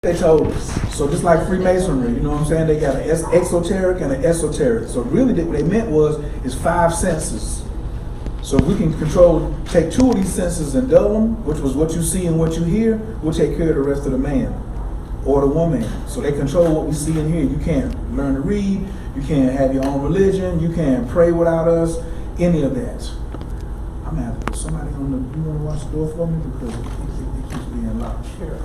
They told us. So just like Freemasonry, you know what I'm saying? They got an exoteric and an esoteric. So really what they meant is 5 senses. So if we can take 2 of these senses and double them, which was what you see and what you hear, we'll take care of the rest of the man or the woman. So they control what we see and hear. You can't learn to read, you can't have your own religion, you can't pray without us, any of that. I'm gonna have to put somebody on the, you wanna watch the door for me? Because it keeps being locked. Here,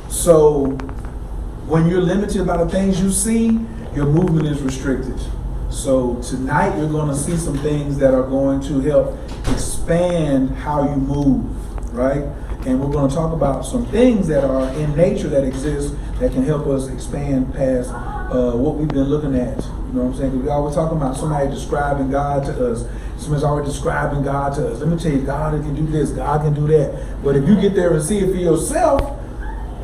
so when you're limited by the things you see, your movement is restricted. So tonight you're going to see some things that are going to help expand how you move, right? And we're going to talk about some things that are in nature that exist that can help us expand past what we've been looking at. You know what I'm saying? Because we always talking about somebody describing God to us. Somebody's already describing God to us. Let me tell you, God can do this, God can do that. But if you get there and see it for yourself,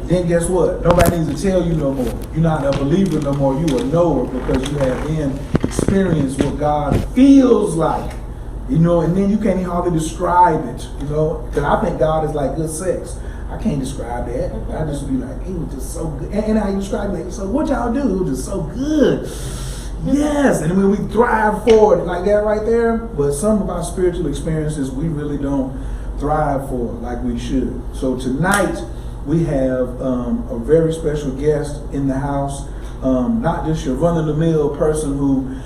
then guess what? Nobody needs to tell you no more. You're not a believer no more. You a knower because you have then experienced what God feels like. You know, and then you can't even hardly describe it, you know. Because I think God is like good sex. I can't describe that. I just be like, it was just so good. And how you describe it, so what y'all do? It was just so good. Yes, and when we thrive forward like that right there, but some of our spiritual experiences we really don't thrive for like we should. So tonight we have a very special guest in the house, not just your run-of-the-mill person who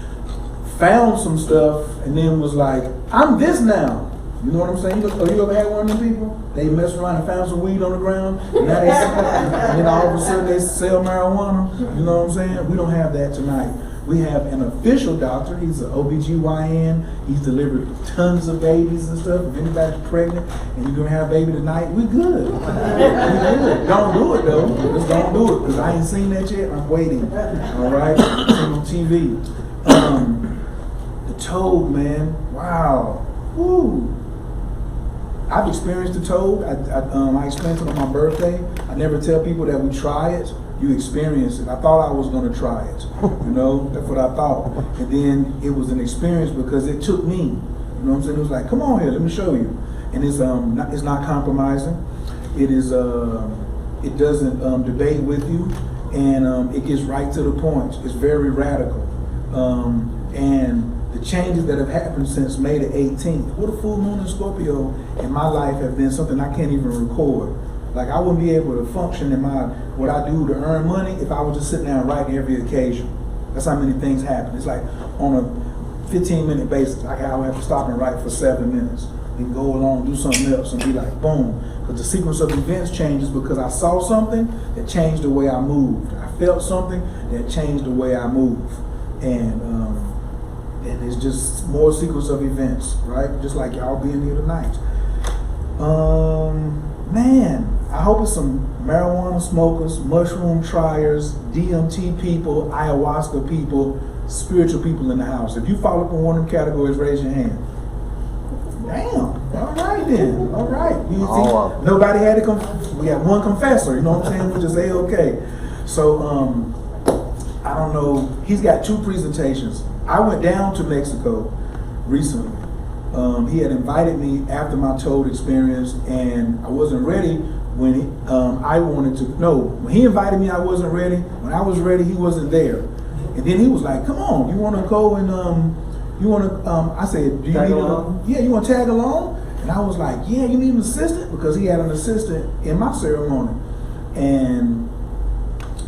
found some stuff and then was like, I'm this now. You know what I'm saying? You ever had one of them people? They mess around and found some weed on the ground, and now and then all of a sudden they sell marijuana. You know what I'm saying? We don't have that tonight. We have an official doctor. He's an OBGYN. He's delivered tons of babies and stuff. If anybody's pregnant and you're going to have a baby tonight, we good. We good. Don't do it, though. Just don't do it, because I ain't seen that yet. I'm waiting. All right? It's on TV. The toad, man. Wow. Woo. I've experienced the toad. I experienced it on my birthday. I never tell people that we try it. You experience it. I thought I was going to try it. You know, that's what I thought. And then it was an experience because it took me. You know what I'm saying? It was like, come on here, let me show you. And it's not compromising. It is it doesn't debate with you, and it gets right to the point. It's very radical. And the changes that have happened since May the 18th, what a full moon in Scorpio in my life have been something I can't even record. Like I wouldn't be able to function in what I do to earn money if I was just sitting there and writing every occasion. That's how many things happen. It's like on a 15-minute basis, I would have to stop and write for 7 minutes. Then go along, do something else, and be like, boom. Because the sequence of events changes because I saw something that changed the way I moved. I felt something that changed the way I move. And it's just more sequence of events, right? Just like y'all being here tonight. Man, I hope it's some marijuana smokers, mushroom triers, DMT people, ayahuasca people, spiritual people in the house. If you fall up in one of them categories, raise your hand. Damn. All right then. All right. You see, nobody had to we had one confessor, you know what I'm saying? We just say okay. So I don't know. He's got 2 presentations. I went down to Mexico recently. He had invited me after my toad experience, and I wasn't ready when I wanted to. No, when he invited me, I wasn't ready. When I was ready, he wasn't there. And then he was like, "Come on, you want to go and you want to?" I said, "Do you need along? Yeah, you want to tag along?" And I was like, "Yeah, you need an assistant," because he had an assistant in my ceremony, and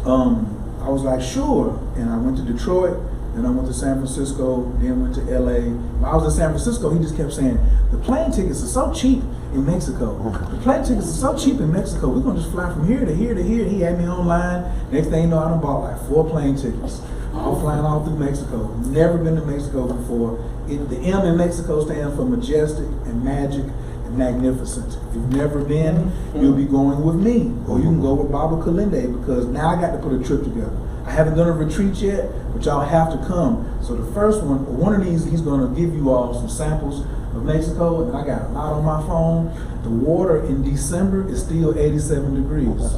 I was like, "Sure." And I went to Detroit. Then I went to San Francisco, then went to LA. When I was in San Francisco, he just kept saying, the plane tickets are so cheap in Mexico. The plane tickets are so cheap in Mexico. We're going to just fly from here to here to here. He had me online. Next thing you know, I done bought like 4 plane tickets. All flying all through Mexico. Never been to Mexico before. The M in Mexico stands for majestic and magic and magnificent. If you've never been, you'll be going with me. Or you can go with Baba Kalinde, because now I got to put a trip together. I haven't done a retreat yet, but y'all have to come. So the first one of these, he's going to give you all some samples of Mexico, and I got a lot on my phone. The water in December is still 87 degrees.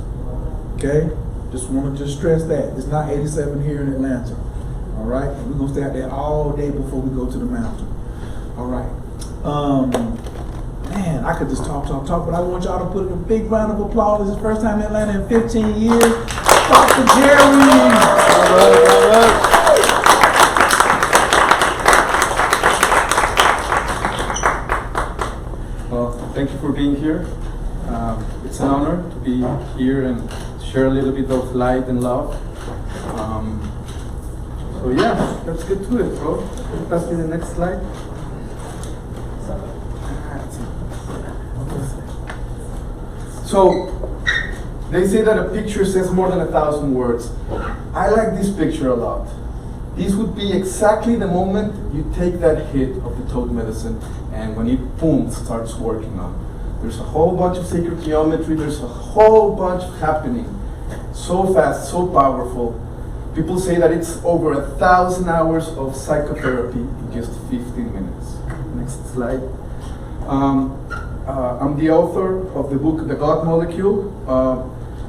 Okay? Just want to stress that. It's not 87 here in Atlanta. All right? And we're going to stay out there all day before we go to the mountain. All right. Man, I could just talk, but I want y'all to put a big round of applause. This is the first time in Atlanta in 15 years. Dr. Gerry. Well, thank you for being here. It's an honor to be here and share a little bit of light and love. So yeah, let's get to it, bro. Can you pass me the next slide? So, they say that a picture says more than 1,000 words. I like this picture a lot. This would be exactly the moment you take that hit of the toad medicine and when it, boom, starts working on. There's a whole bunch of sacred geometry, there's a whole bunch happening. So fast, so powerful. People say that it's over 1,000 hours of psychotherapy in just 15 minutes. Next slide. I'm the author of the book, The God Molecule.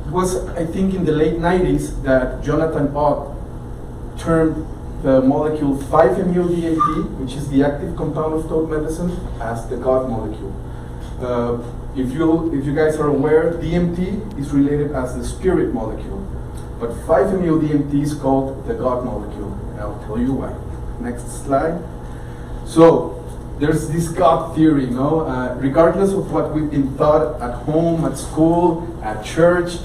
It was, I think, in the late 90s that Jonathan Ott termed the molecule 5-MeO-DMT, which is the active compound of toad medicine, as the God molecule. If you guys are aware, DMT is related as the spirit molecule, but 5-MeO-DMT is called the God molecule, and I'll tell you why. Next slide. So, there's this God theory, regardless of what we've been taught at home, at school, at church,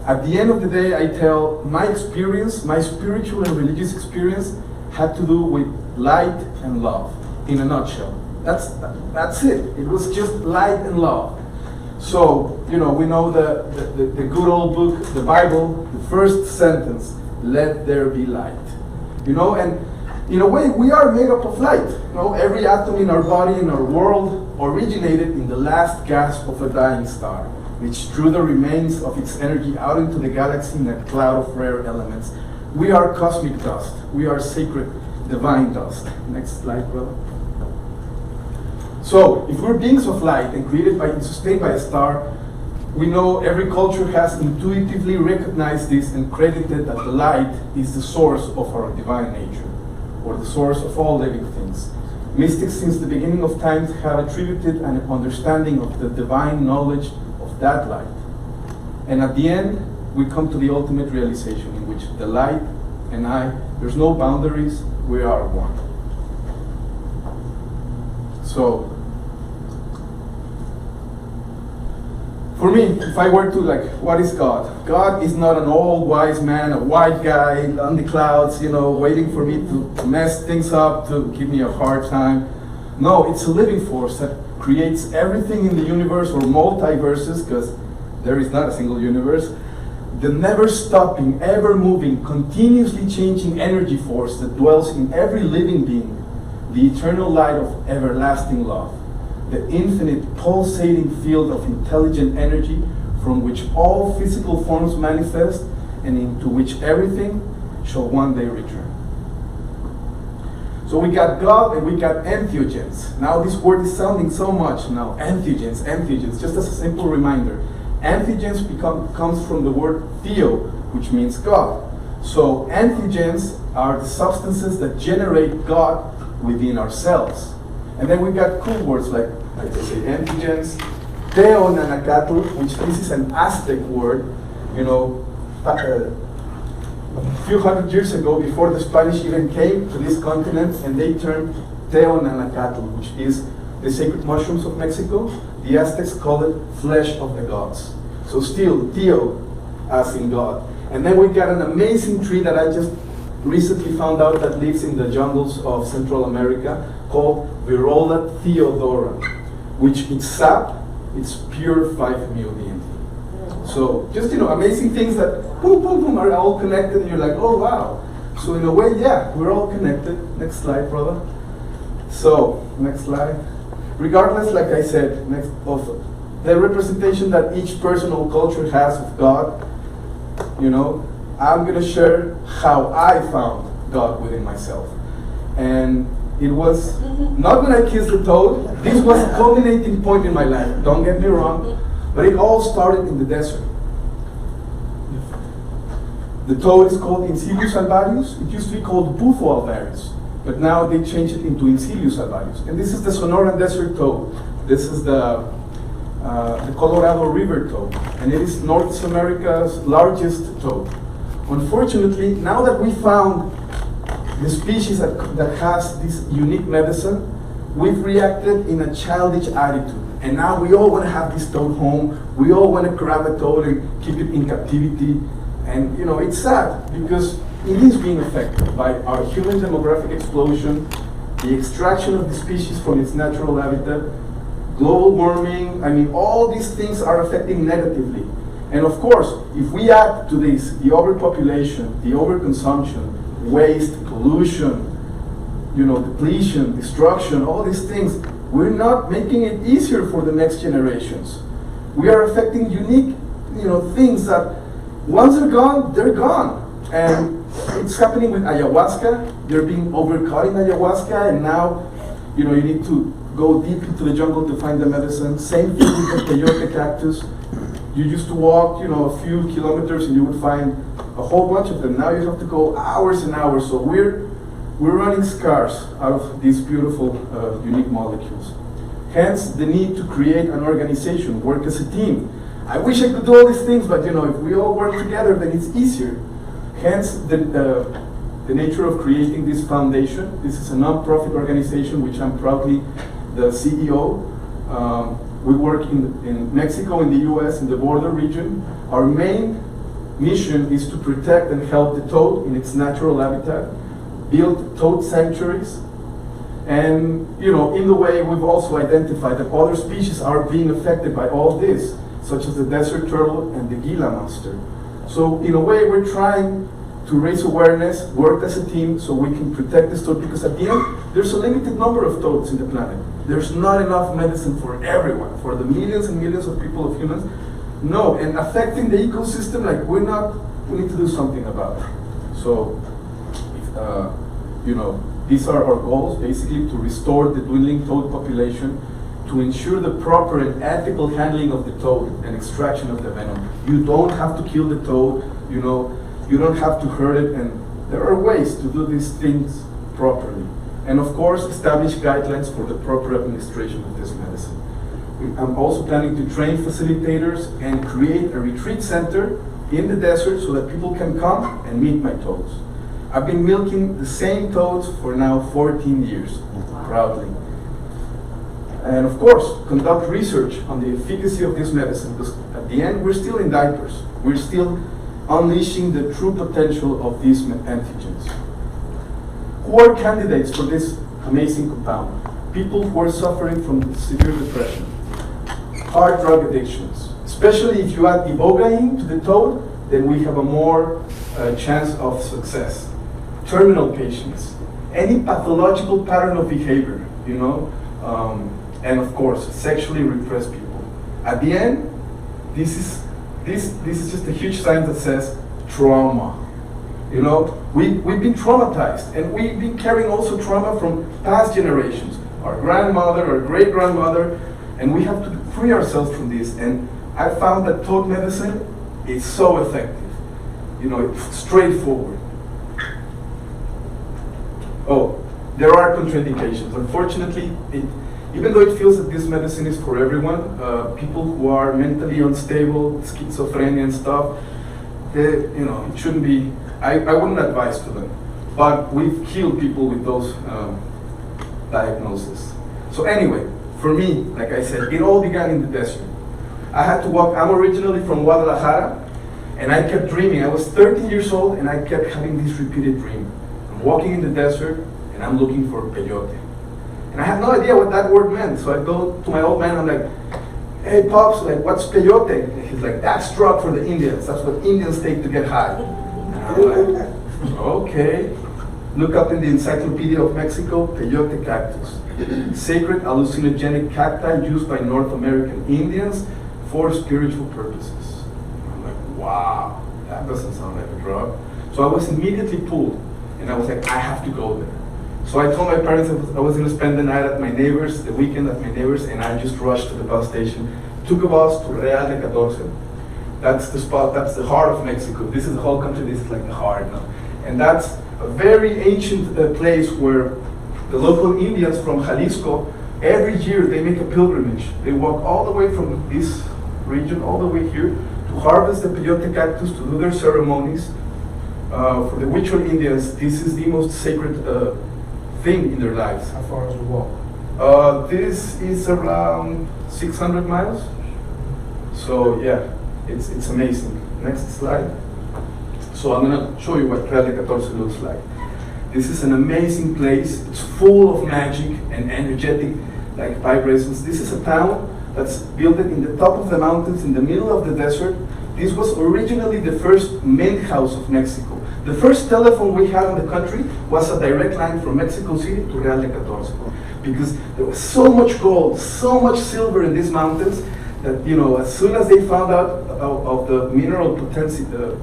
at the end of the day, I tell my experience, my spiritual and religious experience had to do with light and love, in a nutshell. That's it. It was just light and love. So, we know the good old book, the Bible, the first sentence, let there be light. And in a way, we are made up of light. Every atom in our body, in our world, originated in the last gasp of a dying star, which threw the remains of its energy out into the galaxy in a cloud of rare elements. We are cosmic dust. We are sacred, divine dust. Next slide, brother. So, if we're beings of light and created by and sustained by a star, we know every culture has intuitively recognized this and credited that the light is the source of our divine nature, or the source of all living things. Mystics since the beginning of time have attributed an understanding of the divine knowledge of that light. And at the end, we come to the ultimate realization in which the light and I, there's no boundaries, we are one. So, for me, if I were to what is God? God is not an old wise man, a white guy on the clouds, waiting for me to mess things up, to give me a hard time. No, it's a living force that creates everything in the universe, or multiverses, because there is not a single universe. The never stopping, ever moving, continuously changing energy force that dwells in every living being. The eternal light of everlasting love. The infinite pulsating field of intelligent energy from which all physical forms manifest and into which everything shall one day return. So we got God and we got entheogens. Now this word is sounding so much now. Entheogens. Just as a simple reminder. Entheogens comes from the word theo, which means God. So entheogens are the substances that generate God within ourselves. And then we got cool words like they say, entheogens, teonanacatl, which this is an Aztec word, a few hundred years ago, before the Spanish even came to this continent, and they termed teonanacatl, which is the sacred mushrooms of Mexico. The Aztecs call it flesh of the gods. So still, theo, as in God. And then we got an amazing tree that I just recently found out that lives in the jungles of Central America, called Virola theodora, which its sap, it's pure 5-MeO-DMT. So just, amazing things that boom, boom, boom, are all connected, and you're like, oh wow. So in a way, yeah, we're all connected. Next slide, brother. So, next slide. Regardless, like I said, of the representation that each person or culture has of God, I'm gonna share how I found God within myself. And it was not when I kissed the toad. This was a culminating point in my life. Don't get me wrong, but it all started in the desert. The toad is called Incilius alvarius. It used to be called Bufo alvarius, but now they changed it into Incilius alvarius. And this is the Sonoran desert toad. This is the Colorado River toad, and it is North America's largest toad. Unfortunately, now that we found the species that has this unique medicine, we've reacted in a childish attitude. And now we all want to have this toad home. We all want to grab a toad and keep it in captivity. And you know, it's sad because it is being affected by our human demographic explosion, the extraction of the species from its natural habitat, global warming. I mean, all these things are affecting negatively. And of course, if we add to this the overpopulation, the overconsumption, waste, pollution, you know, depletion, destruction, all these things, we're not making it easier for the next generations. We are affecting unique, you know, things that once they're gone, they're gone. And it's happening with ayahuasca. They're being overcut in ayahuasca, and now, you know, you need to go deep into the jungle to find the medicine. Same thing with the peyote cactus. You used to walk, you know, a few kilometers and you would find a whole bunch of them. Now you have to go hours and hours. So we're running scarce out of these beautiful, unique molecules. Hence, the need to create an organization, work as a team. I wish I could do all these things, but you know, if we all work together, then it's easier. Hence, the nature of creating this foundation. This is a non-profit organization, which I'm proudly the CEO. We work in Mexico, in the US, in the border region. Our main mission is to protect and help the toad in its natural habitat, build toad sanctuaries, and you know, in the way we've also identified that other species are being affected by all this, such as the desert turtle and the Gila monster. So in a way, we're trying to raise awareness, work as a team, so we can protect this toad, because at the end, there's a limited number of toads in the planet. There's not enough medicine for everyone, for the millions and millions of people, of humans. No, and affecting the ecosystem, like we need to do something about it. So, you know, these are our goals, basically to restore the dwindling toad population, to ensure the proper and ethical handling of the toad and extraction of the venom. You don't have to kill the toad, you know, you don't have to hurt it, and there are ways to do these things properly. And of course, establish guidelines for the proper administration of this medicine. I'm also planning to train facilitators and create a retreat center in the desert so that people can come and meet my toads. I've been milking the same toads for now 14 years, proudly. And of course, conduct research on the efficacy of this medicine, because at the end, we're still in diapers. We're still unleashing the true potential of these antigens. Who are candidates for this amazing compound? People who are suffering from severe depression, hard drug addictions. Especially if you add ibogaine to the toad, then we have a more chance of success. Terminal patients, any pathological pattern of behavior, you know, and of course, sexually repressed people. At the end, this is just a huge sign that says trauma. You know, we've been traumatized, and we've been carrying also trauma from past generations, our grandmother, our great-grandmother, and we have to free ourselves from this. And I found that toad medicine is so effective. You know, it's straightforward. Oh, there are contraindications. Unfortunately, even though it feels that this medicine is for everyone, people who are mentally unstable, schizophrenia and stuff, you know, it shouldn't be. I wouldn't advise to them. But we've healed people with those diagnoses. So anyway, for me, like I said, it all began in the desert. I had to walk. I'm originally from Guadalajara, and I kept dreaming. I was 13 years old, and I kept having this repeated dream. I'm walking in the desert, and I'm looking for peyote. And I had no idea what that word meant. So I go to my old man, I'm like, hey, Pops, like, what's peyote? And he's like, that's drug for the Indians. That's what Indians take to get high. And I'm like, okay. Look up in the Encyclopedia of Mexico, peyote cactus. Sacred hallucinogenic cacti used by North American Indians for spiritual purposes. I'm like, wow, that doesn't sound like a drug. So I was immediately pulled, and I was like, I have to go there. So I told my parents I was going to spend the night at my neighbors, the weekend at my neighbors, and I just rushed to the bus station, took a bus to Real de 14. That's the spot, that's the heart of Mexico. This is the whole country, this is like the heart now. And that's a very ancient place where the local Indians from Jalisco Every year they make a pilgrimage. They walk all the way from this region, all the way here, to harvest the peyote cactus, to do their ceremonies. For the Huichol Indians, this is the most sacred thing in their lives. How far is the walk? This is around 600 miles. So yeah, it's amazing. Next slide. So I'm gonna show you what Real de 14 looks like. This is an amazing place. It's full of magic and energetic like vibrations. This is a town that's built in the top of the mountains in the middle of the desert. This was originally the first mint house of Mexico. The first telephone we had in the country was a direct line from Mexico City to Real de 14, because there was so much gold, so much silver in these mountains that, you know, as soon as they found out of the mineral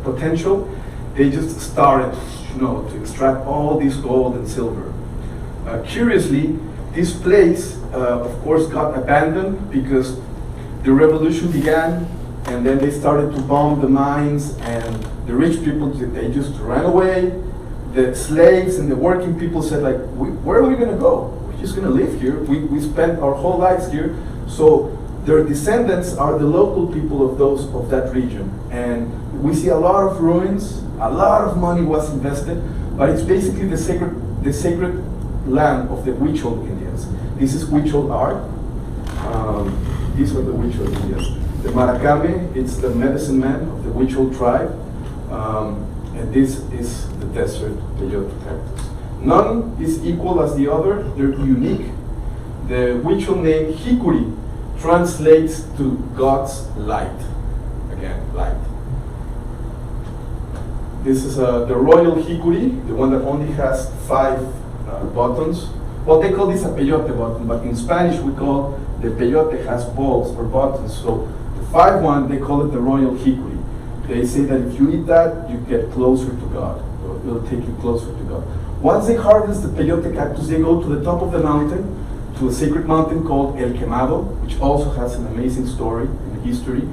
potential, they just started, you know, to extract all this gold and silver. Curiously, this place, of course, got abandoned because the revolution began, and then they started to bomb the mines, and the rich people, they just ran away. The slaves and the working people said, like, where are we going to go? We're just going to live here. We spent our whole lives here. So their descendants are the local people of that region. And we see a lot of ruins, a lot of money was invested, but it's basically the sacred land of the Huichol Indians. This is Huichol art. These are the Huichol Indians. The Maracame, it's the medicine man of the Huichol tribe. And this is the desert peyote cactus. None is equal as the other, they're unique. The Huichol name Hikuri translates to God's light. Again, light. This is the royal Hikuri, the one that only has 5 buttons. Well, they call this a peyote button, but in Spanish we call the peyote has balls or buttons. So the 5th one, they call it the royal Hikuri. They say that if you eat that, you get closer to God. It'll take you closer to God. Once they harvest the peyote cactus, they go to the top of the mountain, to a sacred mountain called El Quemado, which also has an amazing story in history,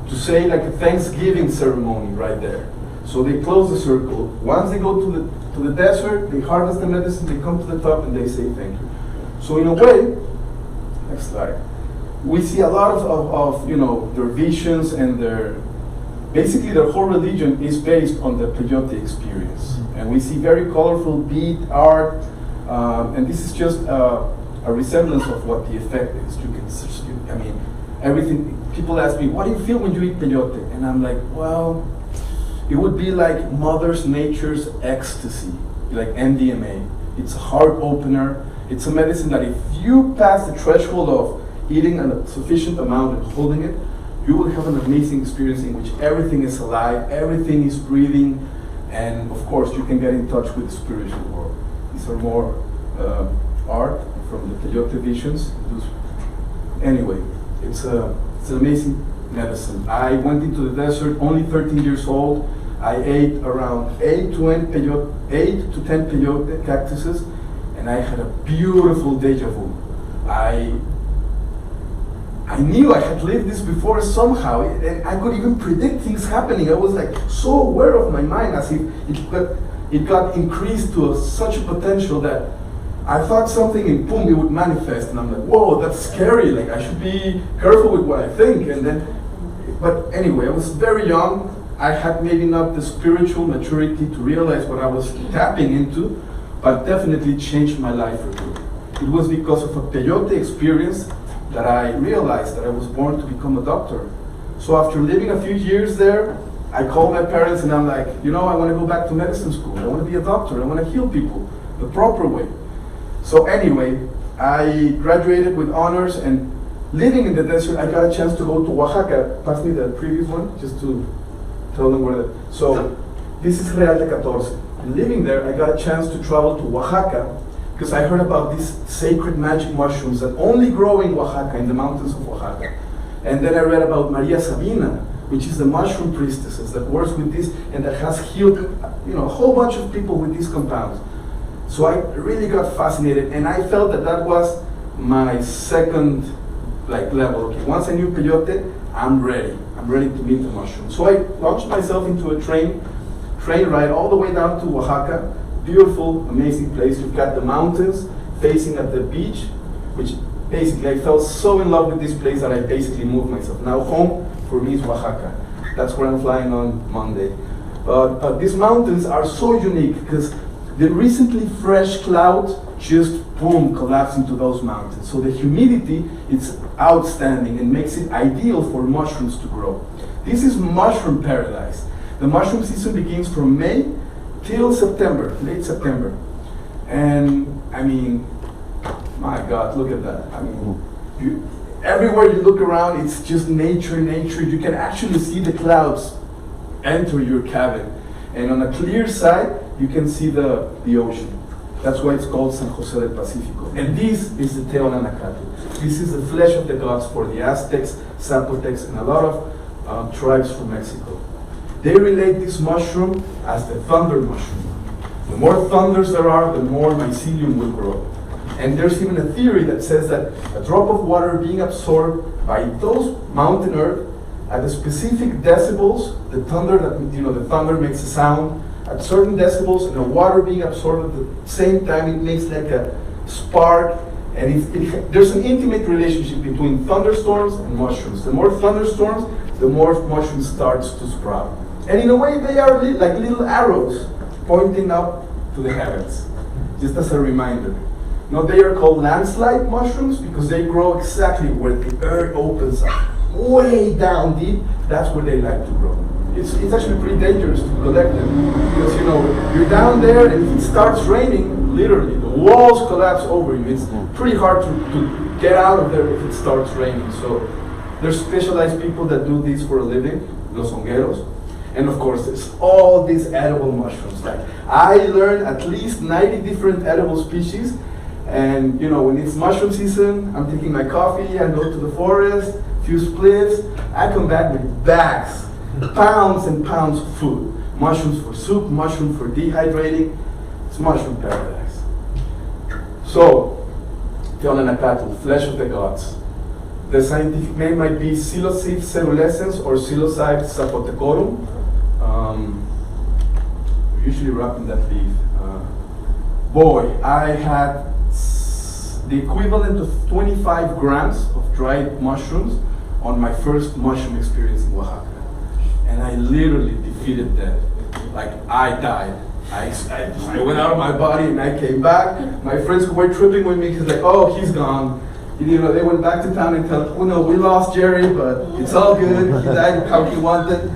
to say like a Thanksgiving ceremony right there. So they close the circle. Once they go to the desert, they harvest the medicine, they come to the top, and they say thank you. So in a way, next slide, we see a lot of you know, their visions and basically their whole religion is based on the peyote experience. And we see very colorful bead art, and this is just a resemblance of what the effect is. I mean, everything, people ask me, what do you feel when you eat peyote? And I'm like, well, it would be like Mother Nature's ecstasy, like MDMA. It's a heart opener. It's a medicine that if you pass the threshold of eating a sufficient amount and holding it, you will have an amazing experience in which everything is alive, everything is breathing, and of course you can get in touch with the spiritual world. These are more art from the peyote visions. Anyway, it's an amazing medicine. I went into the desert, only 13 years old. I ate around 8 to 10 peyote cactuses, and I had a beautiful deja vu. I knew I had lived this before somehow, and I could even predict things happening. I was like so aware of my mind, as if it got increased to such a potential that I thought something and boom, it would manifest. And I'm like, whoa, that's scary. Like, I should be careful with what I think. But anyway, I was very young. I had maybe not the spiritual maturity to realize what I was tapping into, but definitely changed my life for good. It was because of a peyote experience that I realized that I was born to become a doctor. So after living a few years there, I called my parents and I'm like, you know, I want to go back to medicine school. I want to be a doctor. I want to heal people the proper way. So anyway, I graduated with honors, and living in the desert, I got a chance to go to Oaxaca. Pass me the previous one, just to tell them where so this is Real de 14. And living there, I got a chance to travel to Oaxaca, because I heard about these sacred magic mushrooms that only grow in Oaxaca, in the mountains of Oaxaca. And then I read about Maria Sabina, which is the mushroom priestess that works with this and that has healed, you know, a whole bunch of people with these compounds. So I really got fascinated, and I felt that was my second level. Okay, once I knew peyote, I'm ready. I'm ready to meet the mushroom. So I launched myself into a train ride all the way down to Oaxaca. Beautiful, amazing place. You've got the mountains facing at the beach, which basically, I fell so in love with this place that I basically moved myself. Now home for me is Oaxaca. That's where I'm flying on Monday. But these mountains are so unique because the recently fresh clouds just boom collapse into those mountains. So the humidity is outstanding and makes it ideal for mushrooms to grow. This is mushroom paradise. The mushroom season begins from May till September, late September. And I mean, my God, look at that. I mean, everywhere you look around, it's just nature, nature. You can actually see the clouds enter your cabin. And on a clear side, you can see the ocean. That's why it's called San Jose del Pacifico. And this is the Teonanacatl. This is the flesh of the gods for the Aztecs, Zapotecs, and a lot of tribes from Mexico. They relate this mushroom as the thunder mushroom. The more thunders there are, the more mycelium will grow. And there's even a theory that says that a drop of water being absorbed by those mountain earth at the specific decibels, the thunder the thunder makes a sound at certain decibels, and the water being absorbed at the same time, it makes like a spark. And there's an intimate relationship between thunderstorms and mushrooms. The more thunderstorms, the more mushrooms starts to sprout. And in a way, they are like little arrows pointing up to the heavens, just as a reminder. Now, they are called landslide mushrooms because they grow exactly where the earth opens up, way down deep. That's where they like to grow. It's actually pretty dangerous to collect them because you're down there, and if it starts raining, literally the walls collapse over you. It's pretty hard to get out of there if it starts raining. So there's specialized people that do this for a living, los hongueros. And of course, there's all these edible mushrooms. Like I learned at least 90 different edible species. And when it's mushroom season, I'm taking my coffee, I go to the forest, few splits, I come back with bags, pounds and pounds of food. Mushrooms for soup, mushroom for dehydrating. It's mushroom paradise. So, Teonanacatl, flesh of the gods. The scientific name might be Psilocybe cerulescens or Psilocybe zapotecorum. Usually wrapped in that leaf. Boy, I had the equivalent of 25 grams of dried mushrooms on my first mushroom experience in Oaxaca. And I literally defeated death. Like, I died. I went out of my body and I came back. My friends who were tripping with me, he's like, oh, he's gone. They went back to town and told, we lost Gerry, but it's all good. He died how he wanted.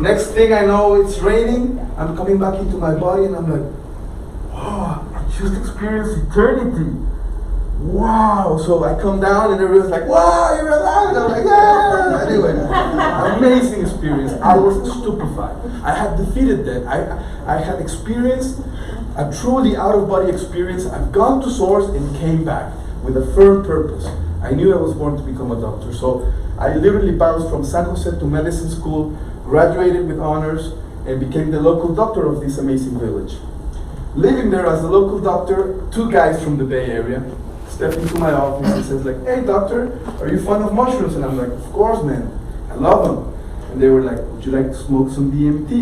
Next thing I know, it's raining. I'm coming back into my body and I'm like, wow, I just experienced eternity. Wow. So I come down and everyone's like, wow, you're alive. And I'm like, yeah. Anyway, amazing experience. I was stupefied. I had defeated that. I had experienced a truly out-of-body experience. I've gone to source and came back with a firm purpose. I knew I was born to become a doctor. So I literally bounced from San Jose to medicine school, graduated with honors, and became the local doctor of this amazing village. Living there as a local doctor, two guys from the Bay Area stepped into my office and says like, hey doctor, are you fond of mushrooms? And I'm like, of course man, I love them. And they were like, would you like to smoke some DMT?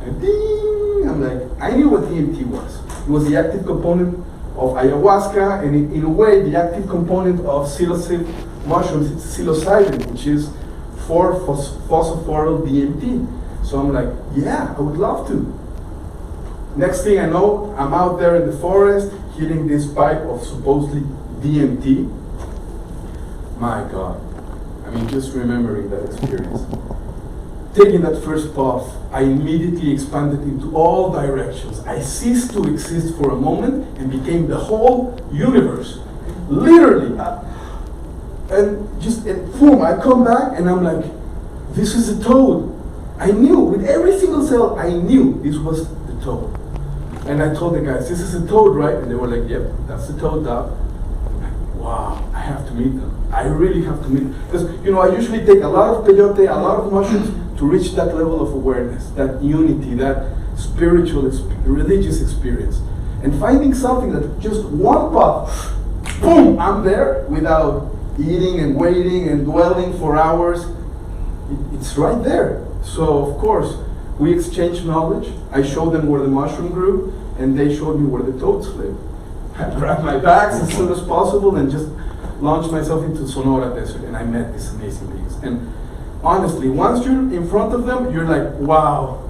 And ding! I'm like, I knew what DMT was. It was the active component of ayahuasca, and in a way, the active component of psilocybe mushrooms is psilocybin, which is 4-phosphoryl DMT. So I'm like, yeah, I would love to. Next thing I know, I'm out there in the forest, hitting this pipe of supposedly DMT. My God. I mean, just remembering that experience. Taking that first puff, I immediately expanded into all directions. I ceased to exist for a moment and became the whole universe. Literally. And boom, I come back and I'm like, this is a toad. I knew, with every single cell, I knew this was the toad. And I told the guys, this is a toad, right? And they were like, yep, that's the toad, Doc. I'm like, wow, I have to meet them. I really have to meet them. Because, I usually take a lot of peyote, a lot of mushrooms to reach that level of awareness, that unity, that spiritual, religious experience. And finding something that just one puff, boom, I'm there without eating and waiting and dwelling for hours. It's right there. So, of course, we exchanged knowledge. I showed them where the mushroom grew, and they showed me where the toads lived. I grabbed my bags as soon as possible and just launched myself into Sonora Desert, and I met these amazing beings. And honestly, once you're in front of them, you're like, wow.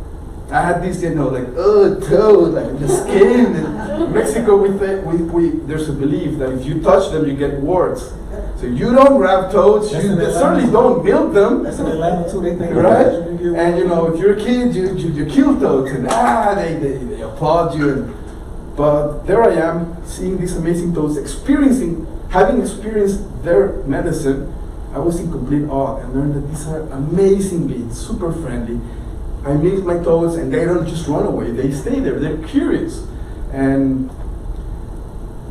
I had this, like, oh, toad, like the skin. In Mexico, there's a belief that if you touch them, you get warts. So you don't grab toads, you certainly don't build them. That's in Atlanta too, they think. Right? And if you're a kid, you kill toads, and they applaud you. But there I am, seeing these amazing toads, having experienced their medicine. I was in complete awe and learned that these are amazing beings, super friendly. I meet my toads and they don't just run away, they stay there, they're curious. And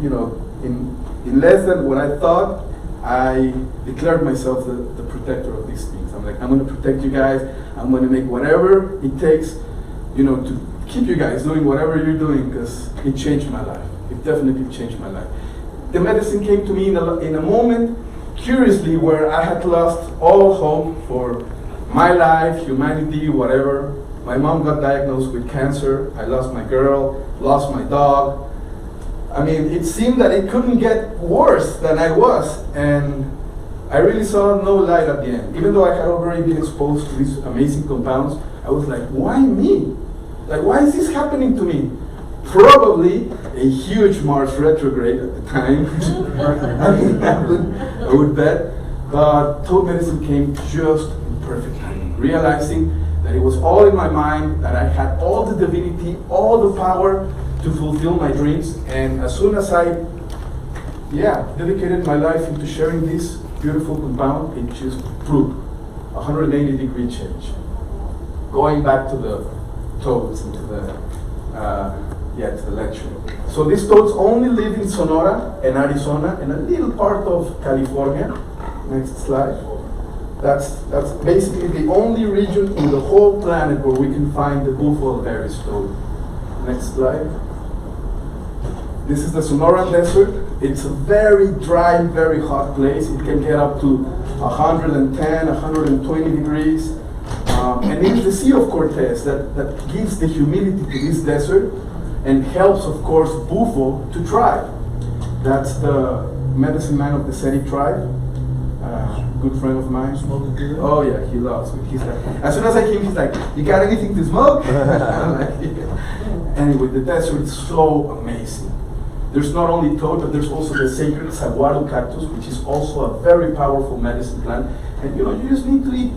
in less than what I thought, I declared myself the protector of these things. I'm like, I'm gonna protect you guys, I'm gonna make whatever it takes, to keep you guys doing whatever you're doing, because it changed my life. It definitely changed my life. The medicine came to me in a moment, curiously, where I had lost all hope for my life, humanity, whatever. My mom got diagnosed with cancer. I lost my girl, lost my dog. I mean, it seemed that it couldn't get worse than I was. And I really saw no light at the end. Even though I had already been exposed to these amazing compounds, I was like, why me? Like, why is this happening to me? Probably a huge Mars retrograde at the time. I would bet. But toad medicine came just in perfect timing, realizing that it was all in my mind, that I had all the divinity, all the power to fulfill my dreams. And as soon as I dedicated my life into sharing this beautiful compound, it just proved 180-degree change. Going back to the toads and to the lecture. So these toads only live in Sonora and Arizona and a little part of California. Next slide. That's basically the only region in the whole planet where we can find the buffalo berries toad. Next slide. This is the Sonoran Desert. It's a very dry, very hot place. It can get up to 110, 120 degrees. And it's the Sea of Cortez that gives the humidity to this desert and helps, of course, Bufo to thrive. That's the medicine man of the Seri tribe, good friend of mine. Smoking good? Oh yeah, he loves me. He's like, as soon as I came, he's like, you got anything to smoke? I'm like, yeah. Anyway, the desert is so amazing. There's not only toad, but there's also the sacred saguaro cactus, which is also a very powerful medicine plant. And you just need to eat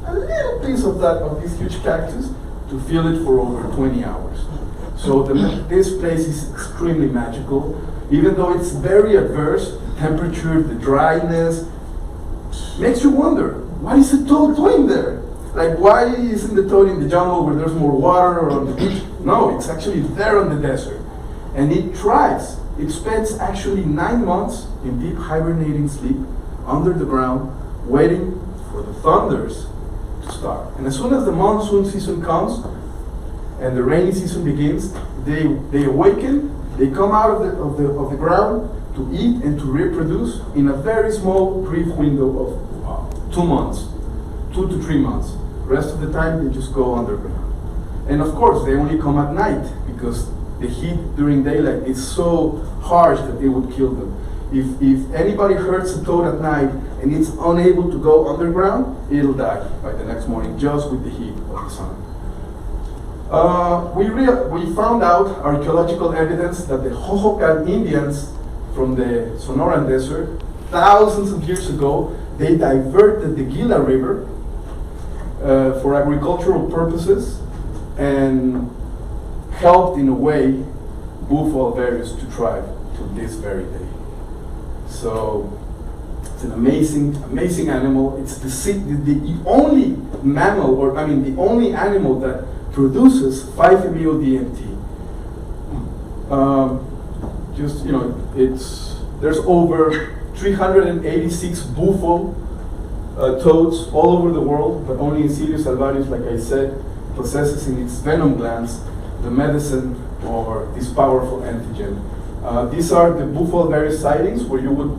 a little piece of this huge cactus to feel it for over 20 hours. So this place is extremely magical. Even though it's very adverse, the temperature, the dryness, makes you wonder, what is the toad doing there? Like, why isn't the toad in the jungle where there's more water or on the beach? No, it's actually there on the desert. And it thrives. It spends actually 9 months in deep hibernating sleep under the ground, waiting for the thunders to start. And as soon as the monsoon season comes and the rainy season begins, they awaken, they come out of the ground to eat and to reproduce in a very small, brief window of 2 months, 2 to 3 months. The rest of the time, they just go underground. And of course, they only come at night because the heat during daylight is so harsh that it would kill them. If anybody hurts a toad at night and it's unable to go underground, it'll die by the next morning just with the heat of the sun. We found out archaeological evidence that the Hohokam Indians from the Sonoran Desert, thousands of years ago, they diverted the Gila River for agricultural purposes and helped in a way buffalo berries to thrive to this very day. So it's an amazing animal. It's the only mammal, the only animal that produces 5-MEO DMT. There's over 386 buffalo toads all over the world, but only in Sirius alvarius, like I said, possesses in its venom glands the medicine or this powerful antigen. These are the buffalo berry sightings where you would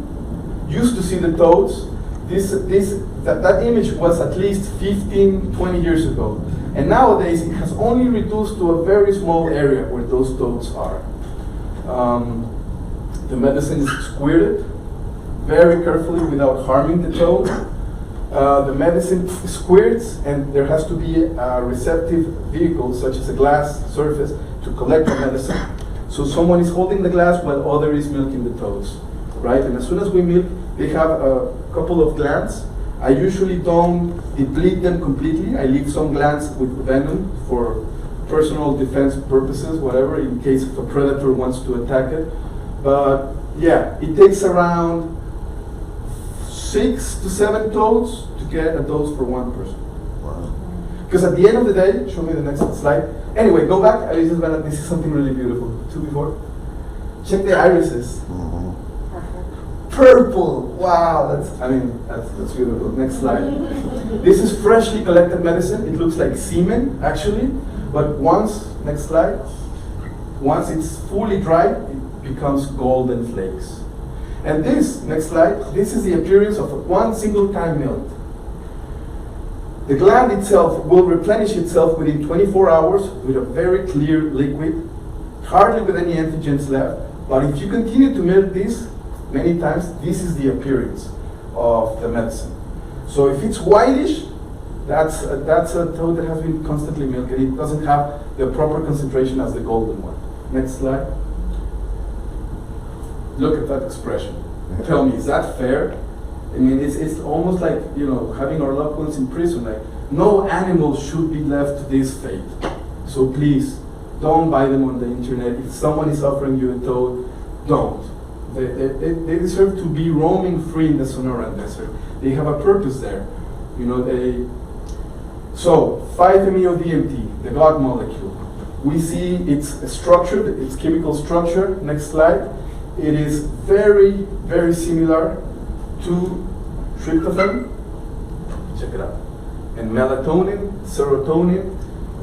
used to see the toads. That image was at least 15, 20 years ago. And nowadays it has only reduced to a very small area where those toads are. The medicine is squirted very carefully without harming the toad. The medicine squirts, and there has to be a receptive vehicle, such as a glass surface, to collect the medicine. So someone is holding the glass while other is milking the toads, right? And as soon as we milk, they have a couple of glands. I usually don't deplete them completely. I leave some glands with venom for personal defense purposes, whatever, in case if a predator wants to attack it. But yeah, it takes around 6 to 7 toads to get a dose for one person. Because at the end of the day, show me the next slide. Anyway, go back. This is something really beautiful. 2 before. Check the irises. Purple. Wow, that's beautiful. Next slide. This is freshly collected medicine. It looks like semen, actually. But next slide. Once it's fully dried, it becomes golden flakes. And next slide, this is the appearance of one single time milk. The gland itself will replenish itself within 24 hours with a very clear liquid, hardly with any antigens left. But if you continue to milk this many times, this is the appearance of the medicine. So if it's whitish, that's a toad that has been constantly milked, and it doesn't have the proper concentration as the golden one. Next slide. Look at that expression. Tell me, is that fair? I mean, it's almost like, having our loved ones in prison. Like, no animal should be left to this fate. So please, don't buy them on the internet. If someone is offering you a toad, don't. They deserve to be roaming free in the Sonoran Desert. They have a purpose there. So, 5-MeO-DMT, the God molecule. We see its structure, its chemical structure. Next slide. It is very, very similar to tryptophan. Check it out. And melatonin, serotonin,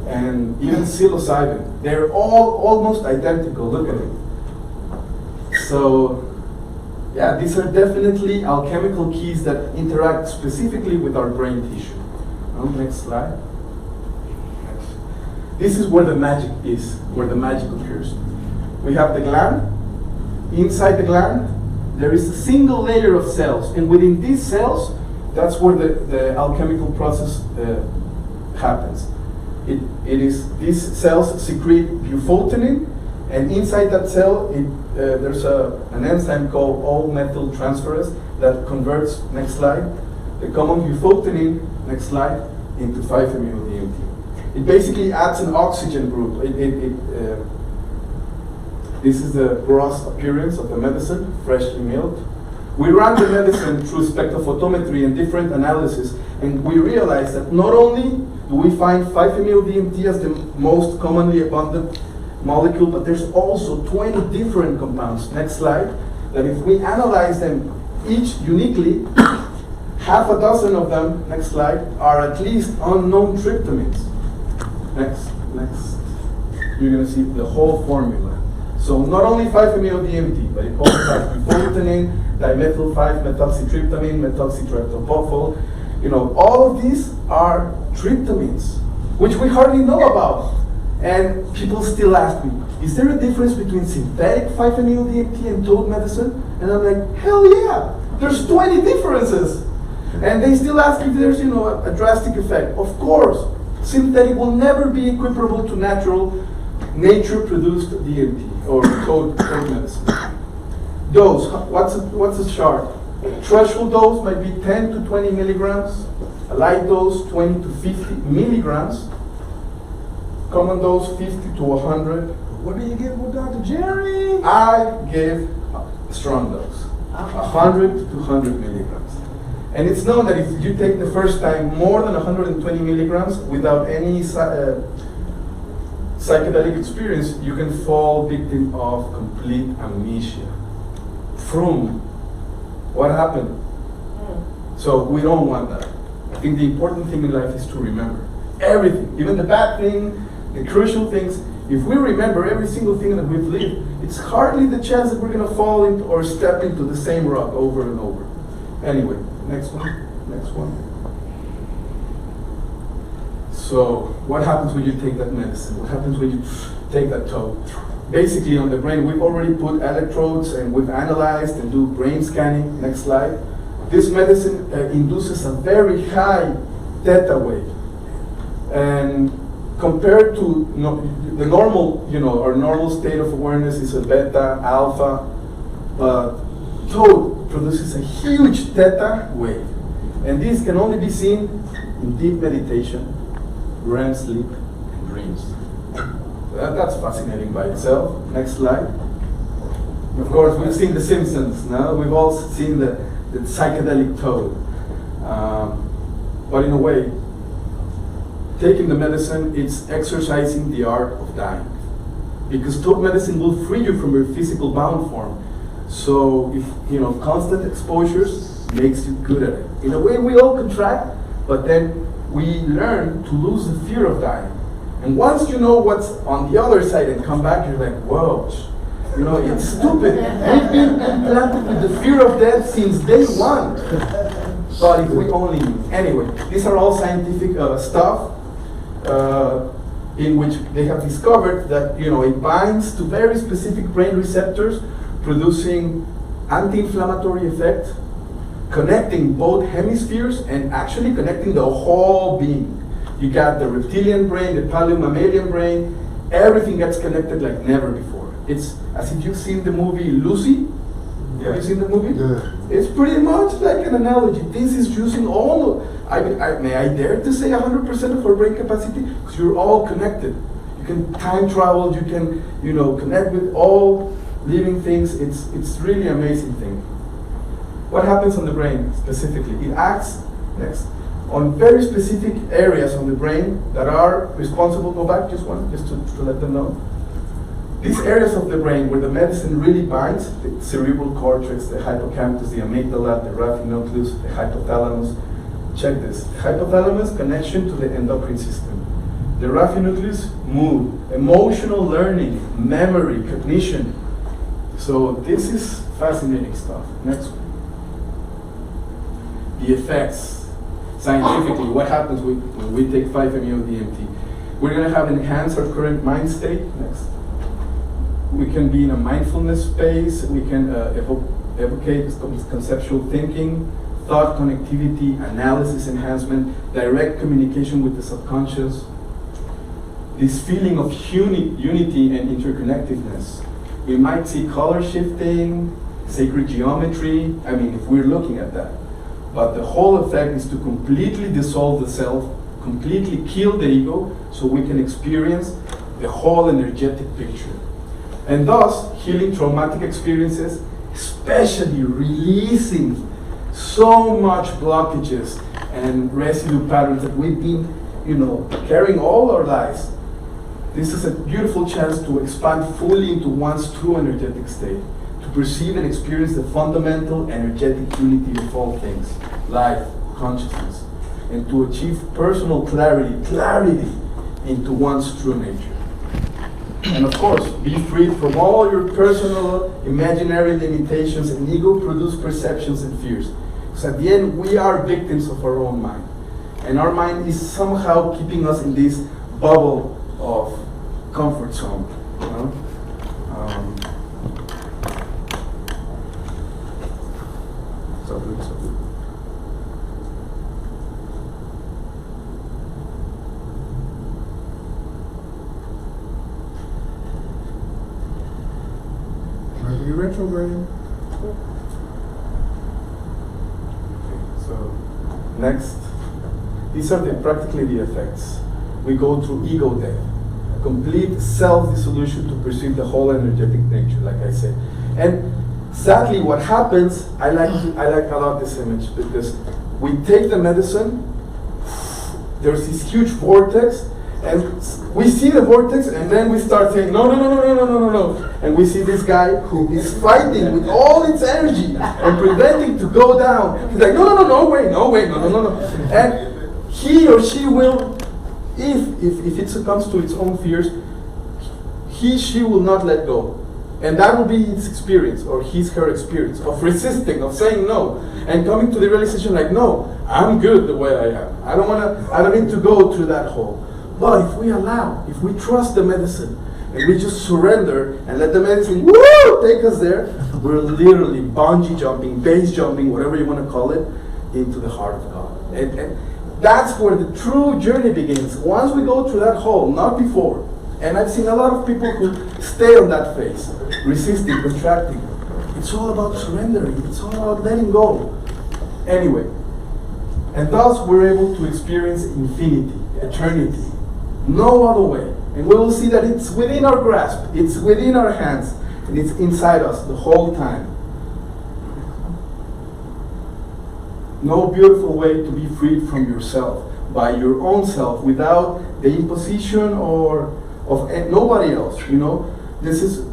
and even psilocybin. They're all almost identical. Look at it. So, yeah, these are definitely alchemical keys that interact specifically with our brain tissue. Next slide. This is where the magic is, where the magic occurs. We have the gland. Inside the gland, there is a single layer of cells, and within these cells, that's where the alchemical process happens. These cells secrete bufotenin, and inside that cell, there's an enzyme called all-methyl transferase that converts, next slide, the common bufotenin, next slide, into 5-MeO-DMT. It basically adds an oxygen group. This is the gross appearance of the medicine, freshly milled. We ran the medicine through spectrophotometry and different analysis, and we realized that not only do we find 5-MeO-DMT as the most commonly abundant molecule, but there's also 20 different compounds, next slide, that if we analyze them each uniquely, half a dozen of them, next slide, are at least unknown tryptamines. Next. You're going to see the whole formula. So not only 5-MeO-DMT, but it also has bufotenin, dimethyl-5-methoxytryptamine, methoxytryptophospho. All of these are tryptamines, which we hardly know about. And people still ask me, is there a difference between synthetic 5-MeO-DMT and toad medicine? And I'm like, hell yeah, there's 20 differences. And they still ask if there's, a drastic effect. Of course, synthetic will never be equiparable to natural, nature-produced DMT or toad medicine. Dose, what's a chart? Threshold dose might be 10 to 20 milligrams. A light dose, 20 to 50 milligrams. Common dose, 50 to 100. What do you give with Dr. Gerry? I give a strong dose, 100 to 200 milligrams. And it's known that if you take the first time more than 120 milligrams without any psychedelic experience, you can fall victim of complete amnesia. From what happened? So we don't want that. I think the important thing in life is to remember everything, even the bad thing, the crucial things. If we remember every single thing that we've lived, it's hardly the chance that we're going to fall into or step into the same rock over and over. Anyway, next one. So, what happens when you take that medicine? What happens when you take that toad? basically on the brain. We've already put electrodes and we've analyzed and do brain scanning. Next slide. This medicine induces a very high theta wave. And compared to the normal, our normal state of awareness is a beta, alpha, but toad produces a huge theta wave. And this can only be seen in deep meditation, REM sleep, and dreams. That's fascinating by itself. Next slide. Of course, we've seen The Simpsons, no? We've all seen the psychedelic toad. But in a way, taking the medicine, it's exercising the art of dying. Because toad medicine will free you from your physical bound form. So if constant exposures makes you good at it. In a way, we all contract, but then we learn to lose the fear of dying. And once you know what's on the other side and come back, you're like, whoa, it's stupid. We've been implanted with the fear of death since day one. But if we only knew. Anyway, these are all scientific stuff in which they have discovered that it binds to very specific brain receptors, producing anti-inflammatory effect, connecting both hemispheres and actually connecting the whole being. You got the reptilian brain, the paleomammalian brain, everything gets connected like never before. It's as if you've seen the movie Lucy. Yeah. Have you seen the movie? Yeah. It's pretty much like an analogy. This is using all of, may I dare to say 100% of our brain capacity? Because you're all connected. You can time travel, you can, connect with all living things. It's really amazing thing. What happens on the brain specifically? It acts, next, on very specific areas on the brain that are responsible, go back just one, just to let them know. These areas of the brain where the medicine really binds, the cerebral cortex, the hippocampus, the amygdala, the raffinucleus, the hypothalamus. Check this, the hypothalamus, connection to the endocrine system. The raffinucleus, mood, emotional learning, memory, cognition. So this is fascinating stuff. Next one. The effects. Scientifically, what happens when we take 5-MeO DMT? We're going to have enhanced our current mind state. Next. We can be in a mindfulness space. We can evocate conceptual thinking, thought connectivity, analysis enhancement, direct communication with the subconscious. This feeling of unity and interconnectedness. We might see color shifting, sacred geometry. I mean, if we're looking at that. But the whole effect is to completely dissolve the self, completely kill the ego, so we can experience the whole energetic picture. And thus, healing traumatic experiences, especially releasing so much blockages and residue patterns that we've been, carrying all our lives. This is a beautiful chance to expand fully into one's true energetic state, to perceive and experience the fundamental energetic unity of all things, life, consciousness, and to achieve personal clarity into one's true nature. And of course, be freed from all your personal imaginary limitations and ego-produced perceptions and fears. Because at the end, we are victims of our own mind. And our mind is somehow keeping us in this bubble of comfort zone. So good. Mercury retrograde. Okay, so next, these are practically the effects. We go through ego death, complete self-dissolution to perceive the whole energetic nature, like I said. And sadly, what happens, I like a lot this image, because we take the medicine, there's this huge vortex, and we see the vortex, and then we start saying, no. And we see this guy who is fighting with all its energy and preventing to go down. He's like, no way. And he or she will, if it succumbs to its own fears, she will not let go. And that will be its experience, or her experience, of resisting, of saying no, and coming to the realization like, no, I'm good the way I am. I don't need to go through that hole. But if we trust the medicine, and we just surrender and let the medicine, woo, take us there, we're literally bungee jumping, base jumping, whatever you want to call it, into the heart of God. And that's where the true journey begins. Once we go through that hole, not before. And I've seen a lot of people who stay on that phase, resisting, contracting. It's all about surrendering. It's all about letting go. Anyway, and thus we're able to experience infinity, eternity. No other way. And we will see that it's within our grasp, it's within our hands, and it's inside us the whole time. No beautiful way to be freed from yourself, by your own self, without the imposition or of nobody else, you know. This is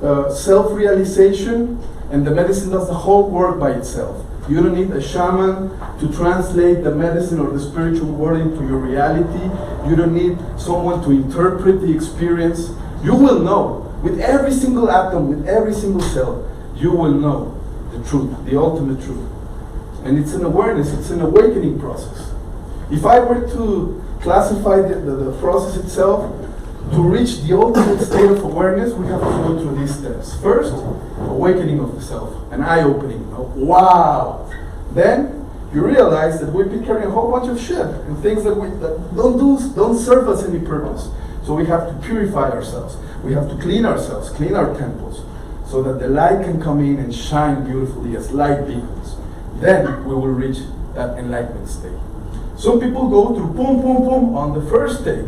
self-realization, and the medicine does the whole work by itself. You don't need a shaman to translate the medicine or the spiritual world into your reality. You don't need someone to interpret the experience. You will know, with every single atom, with every single cell, you will know the truth, the ultimate truth. And it's an awareness, it's an awakening process. If I were to classify the process itself, to reach the ultimate state of awareness, we have to go through these steps. First, awakening of the self, an eye-opening. Wow! Then you realize that we've been carrying a whole bunch of shit and things that don't serve us any purpose. So we have to purify ourselves. We have to clean ourselves, clean our temples, so that the light can come in and shine beautifully as light beacons. Then we will reach that enlightenment state. Some people go through boom, boom, boom on the first take.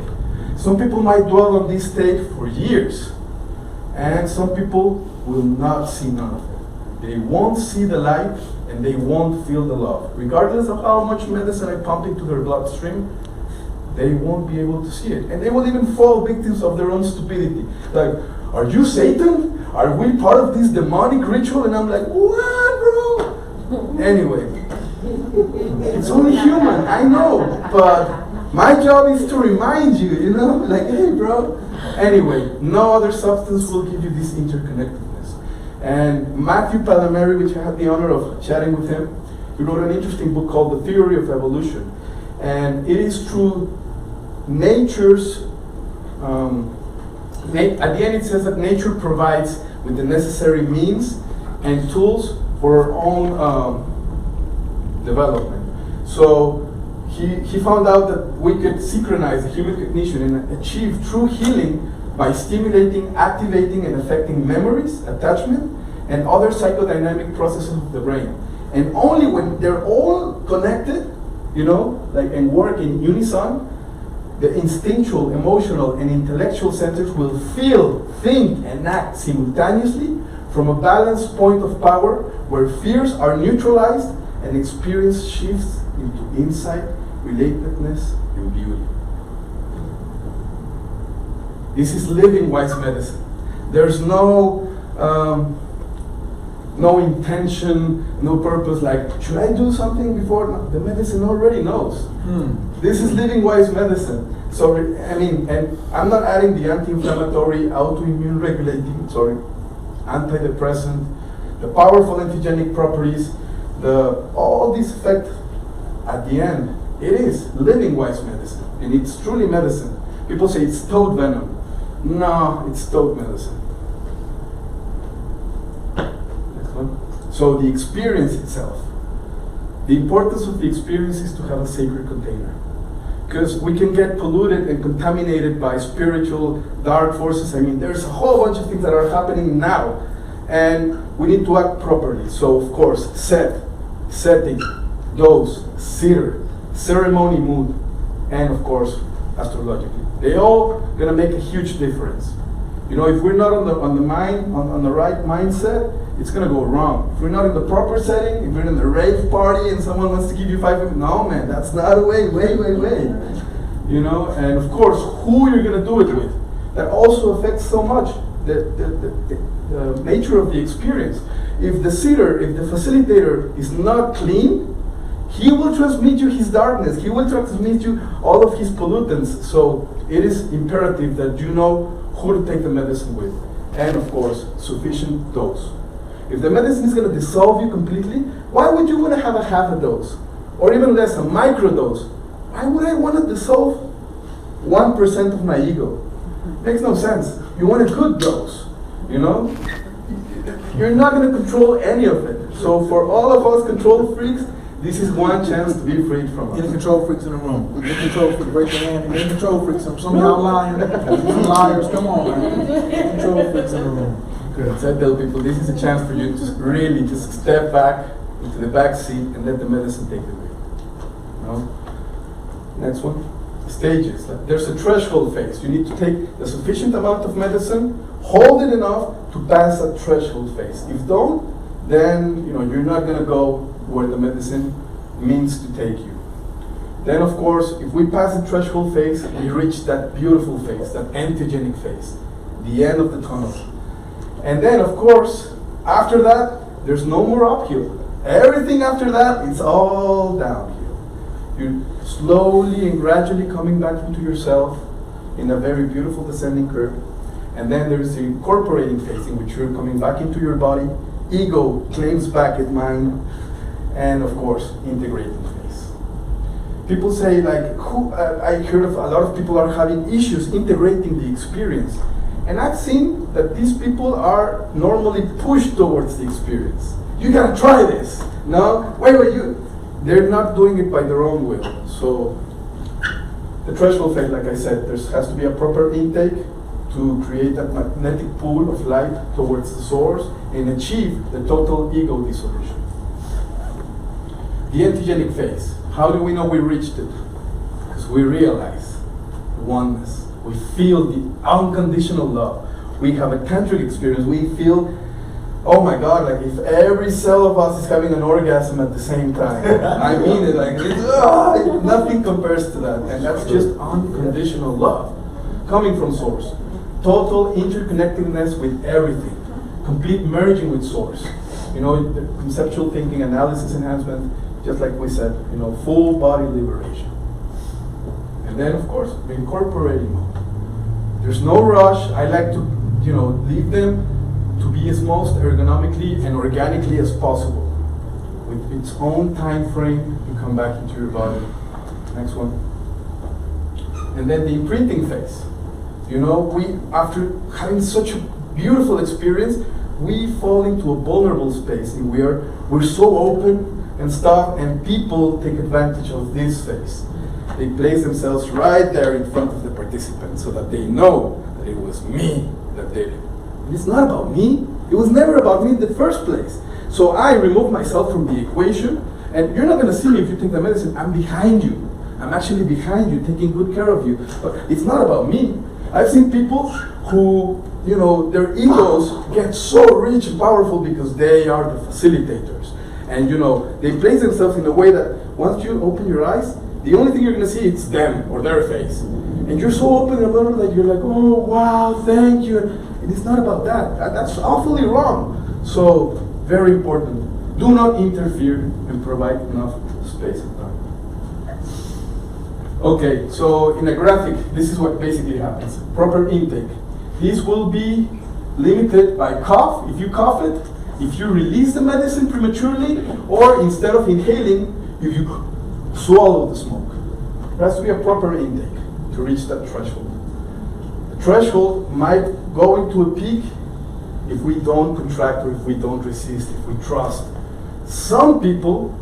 Some people might dwell on this state for years, and some people will not see none of it. They won't see the light, and they won't feel the love. Regardless of how much medicine I pump into their bloodstream, they won't be able to see it. And they will even fall victims of their own stupidity. Like, are you Satan? Are we part of this demonic ritual? And I'm like, what, bro? Anyway, it's only human, I know, but my job is to remind you, you know, like, hey, bro. Anyway, no other substance will give you this interconnectedness. And Matthew Palamary, which I had the honor of chatting with him, he wrote an interesting book called The Theory of Evolution. And it is through nature's, at the end it says that nature provides with the necessary means and tools for our own development. So he found out that we could synchronize the human cognition and achieve true healing by stimulating, activating, and affecting memories, attachment, and other psychodynamic processes of the brain. And only when they're all connected, you know, like, and work in unison, the instinctual, emotional, and intellectual centers will feel, think, and act simultaneously from a balanced point of power where fears are neutralized and experience shifts into insight, relatedness, and beauty. This is living wise medicine. There's no intention, no purpose, like, should I do something before? No, the medicine already knows. This is living wise medicine. So, I mean, and I'm not adding the anti-inflammatory, autoimmune regulating, antidepressant, the powerful antigenic properties, all these effects at the end. It is living wise medicine, and it's truly medicine. People say it's toad venom. No, it's toad medicine. Next one. So the experience itself. The importance of the experience is to have a sacred container. Because we can get polluted and contaminated by spiritual dark forces. I mean, there's a whole bunch of things that are happening now, and we need to act properly. So, of course, setting, dose, sitter, ceremony, mood, and of course, astrologically. They all gonna make a huge difference. You know, if we're not on the right mindset, it's gonna go wrong. If we're not in the proper setting, if we're in the rave party and someone wants to give you 5 minutes, no man, that's not a way. You know, and of course, who you're gonna do it with. That also affects so much the nature of the experience. If the sitter, if the facilitator is not clean, he will transmit you his darkness. He will transmit you all of his pollutants. So it is imperative that you know who to take the medicine with. And of course, sufficient dose. If the medicine is going to dissolve you completely, why would you want to have a half a dose? Or even less, a microdose? Why would I want to dissolve 1% of my ego? Makes no sense. You want a good dose, you know? You're not going to control any of it. So for all of us control freaks, this is one chance to be freed from Any us. control freaks in the room? Any control freaks, raise your hand. Any control freaks? Some of y'all lying. Some liars, come on, man. Any control freaks in the room? Good. So I tell people this is a chance for you to really just step back into the back seat and let the medicine take the wheel. No? Next one. Stages. Like, there's a threshold phase. You need to take a sufficient amount of medicine, hold it enough to pass that threshold phase. If don't, then you're not going to go where the medicine means to take you. Then, of course, if we pass the threshold phase, we reach that beautiful phase, that entheogenic phase, the end of the tunnel. And then, of course, after that, there's no more uphill. Everything after that, it's all downhill. You're slowly and gradually coming back into yourself in a very beautiful descending curve. And then there's the incorporating phase in which you're coming back into your body. Ego claims back its mind. And of course, integrating phase. People say I heard of a lot of people are having issues integrating the experience. And I've seen that these people are normally pushed towards the experience. You gotta try this. No, wait, they're not doing it by their own will. So the threshold phase, like I said, there has to be a proper intake to create that magnetic pool of light towards the source and achieve the total ego dissolution. The entheogenic phase. How do we know we reached it? Because we realize oneness. We feel the unconditional love. We have a tantric experience. We feel, oh my God, like if every cell of us is having an orgasm at the same time. I mean it, nothing compares to that. And that's just unconditional love coming from source. Total interconnectedness with everything. Complete merging with source. The conceptual thinking, analysis enhancement, just like we said, full body liberation. And then, of course, the incorporating mode. There's no rush. I like to, leave them to be as most ergonomically and organically as possible. With its own time frame, you come back into your body. Next one. And then the imprinting phase. We, after having such a beautiful experience, we fall into a vulnerable space and we're so open and stuff, and people take advantage of this phase. They place themselves right there in front of the participants so that they know that it was me that did it. And it's not about me. It was never about me in the first place. So I remove myself from the equation, and you're not going to see me if you take the medicine. I'm behind you. I'm actually behind you, taking good care of you. But it's not about me. I've seen people who, their egos get so rich and powerful because they are the facilitators. And they place themselves in a way that once you open your eyes, the only thing you're going to see is them or their face. And you're so open and vulnerable that you're like, oh, wow, thank you. And it's not about that. That's awfully wrong. So, very important. Do not interfere and provide enough space and time. Okay, so in a graphic, this is what basically happens. Proper intake. This will be limited by cough. If you cough it, if you release the medicine prematurely, or instead of inhaling, if you swallow the smoke. There has to be a proper intake to reach that threshold. The threshold might go into a peak if we don't contract or if we don't resist, if we trust. Some people,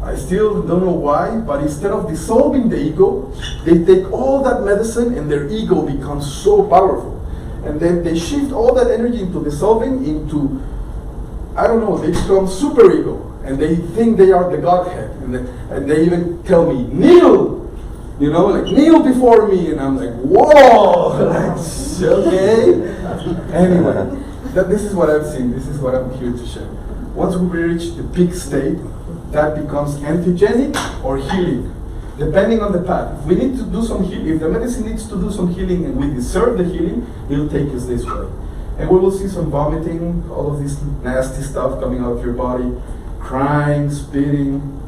I still don't know why, but instead of dissolving the ego, they take all that medicine and their ego becomes so powerful. And then they shift all that energy into dissolving into, I don't know, they become superego. And they think they are the Godhead. And they even tell me, kneel! Kneel before me. And I'm like, whoa! Okay. Anyway, this is what I've seen. This is what I'm here to share. Once we reach the peak state, that becomes entheogenic or healing, depending on the path. If we need to do some healing, if the medicine needs to do some healing and we deserve the healing, it'll take us this way. And we will see some vomiting, all of this nasty stuff coming out of your body, crying, spitting.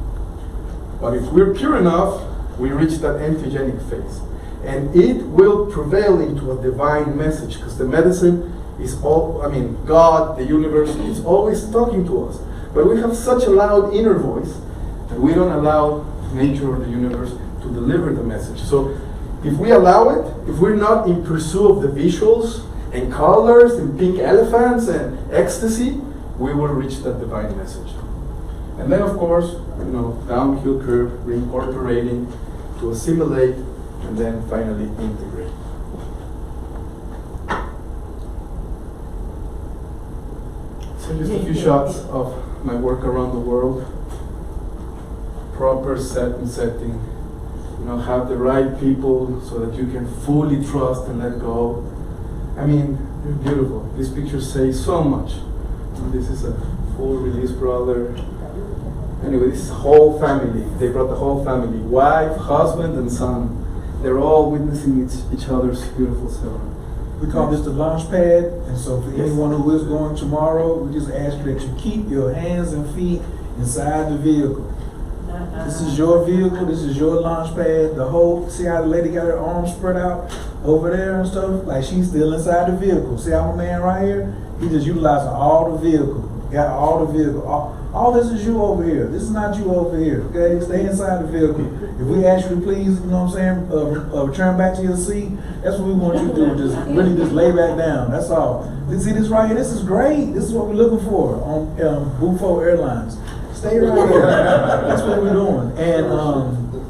But if we're pure enough, we reach that entheogenic phase. And it will prevail into a divine message, because the medicine is God, the universe, is always talking to us. But we have such a loud inner voice that we don't allow nature or the universe to deliver the message. So if we allow it, if we're not in pursuit of the visuals and colors and pink elephants and ecstasy, we will reach that divine message. And then, of course, downhill curve, reincorporating to assimilate, and then finally integrate. So just a few shots of my work around the world. Proper setting. Have the right people so that you can fully trust and let go. I mean, they're beautiful. These pictures say so much. This is a full release brother. Anyway, this is a whole family. They brought the whole family, wife, husband, and son. They're all witnessing each other's beautiful ceremony. We call this the launch pad, and so for anyone who is going tomorrow, we just ask you that you keep your hands and feet inside the vehicle. This is your vehicle, this is your launch pad. The whole, see how the lady got her arms spread out over there and stuff? Like she's still inside the vehicle. See how my man right here? He just utilizing all the vehicle. Got all the vehicle. All this is you over here. This is not you over here. Okay? Stay inside the vehicle. If we ask you to please, return back to your seat, that's what we want you to do. Just really just lay back down. That's all. See this right here? This is great. This is what we're looking for on Bufo Airlines. Stay right here. That's what we're doing. And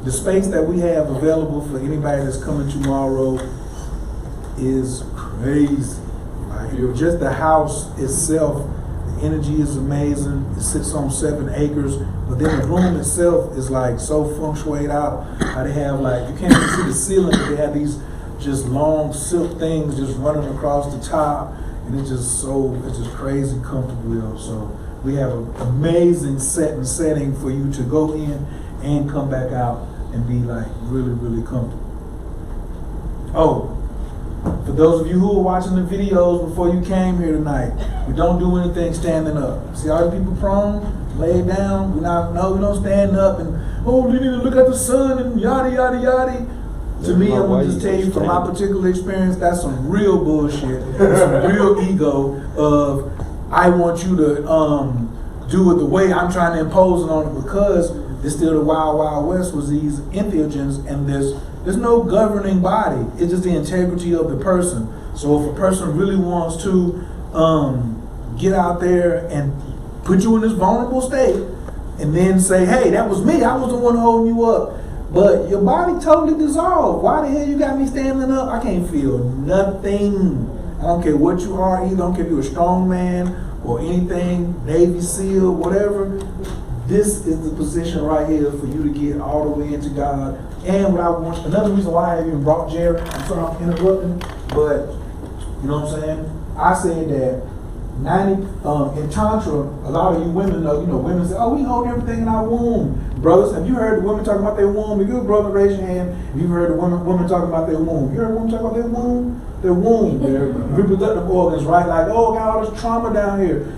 the space that we have available for anybody that's coming tomorrow is crazy. Like just the house itself, the energy is amazing. It sits on 7 acres, but then the room itself is like so feng shuied out. How they have like, you can't even see the ceiling, but they have these just long silk things just running across the top, and it's just crazy comfortable, yo. So we have an amazing setting for you to go in and come back out and be like really, really comfortable. Oh, for those of you who are watching the videos before you came here tonight, we don't do anything standing up. See all the people prone, lay down. We don't stand up and, oh, you need to look at the sun and yada, yada, yada. To me, I'm gonna just tell you from my particular experience, that's some real bullshit. That's some real ego of, I want you to do it the way I'm trying to impose it on it, because it's still the Wild Wild West was these entheogens, and there's no governing body. It's just the integrity of the person. So if a person really wants to get out there and put you in this vulnerable state and then say, hey, that was me, I was the one holding you up, but your body totally dissolved. Why the hell you got me standing up? I can't feel nothing. I don't care what you are either. I don't care if you're a strong man or anything, Navy SEAL, whatever. This is the position right here for you to get all the way into God. And what I want, another reason why I even brought Gerry, I'm sorry I'm interrupting, but you know what I'm saying? I said that in Tantra, a lot of you women know, women say, oh, we hold everything in our womb. Brothers, have you heard the women talking about their womb? If you're a brother, raise your hand. If you've heard the women talking about their womb. You heard women talk about their womb? Their womb, their reproductive organs, right? Like, oh, got all this trauma down here.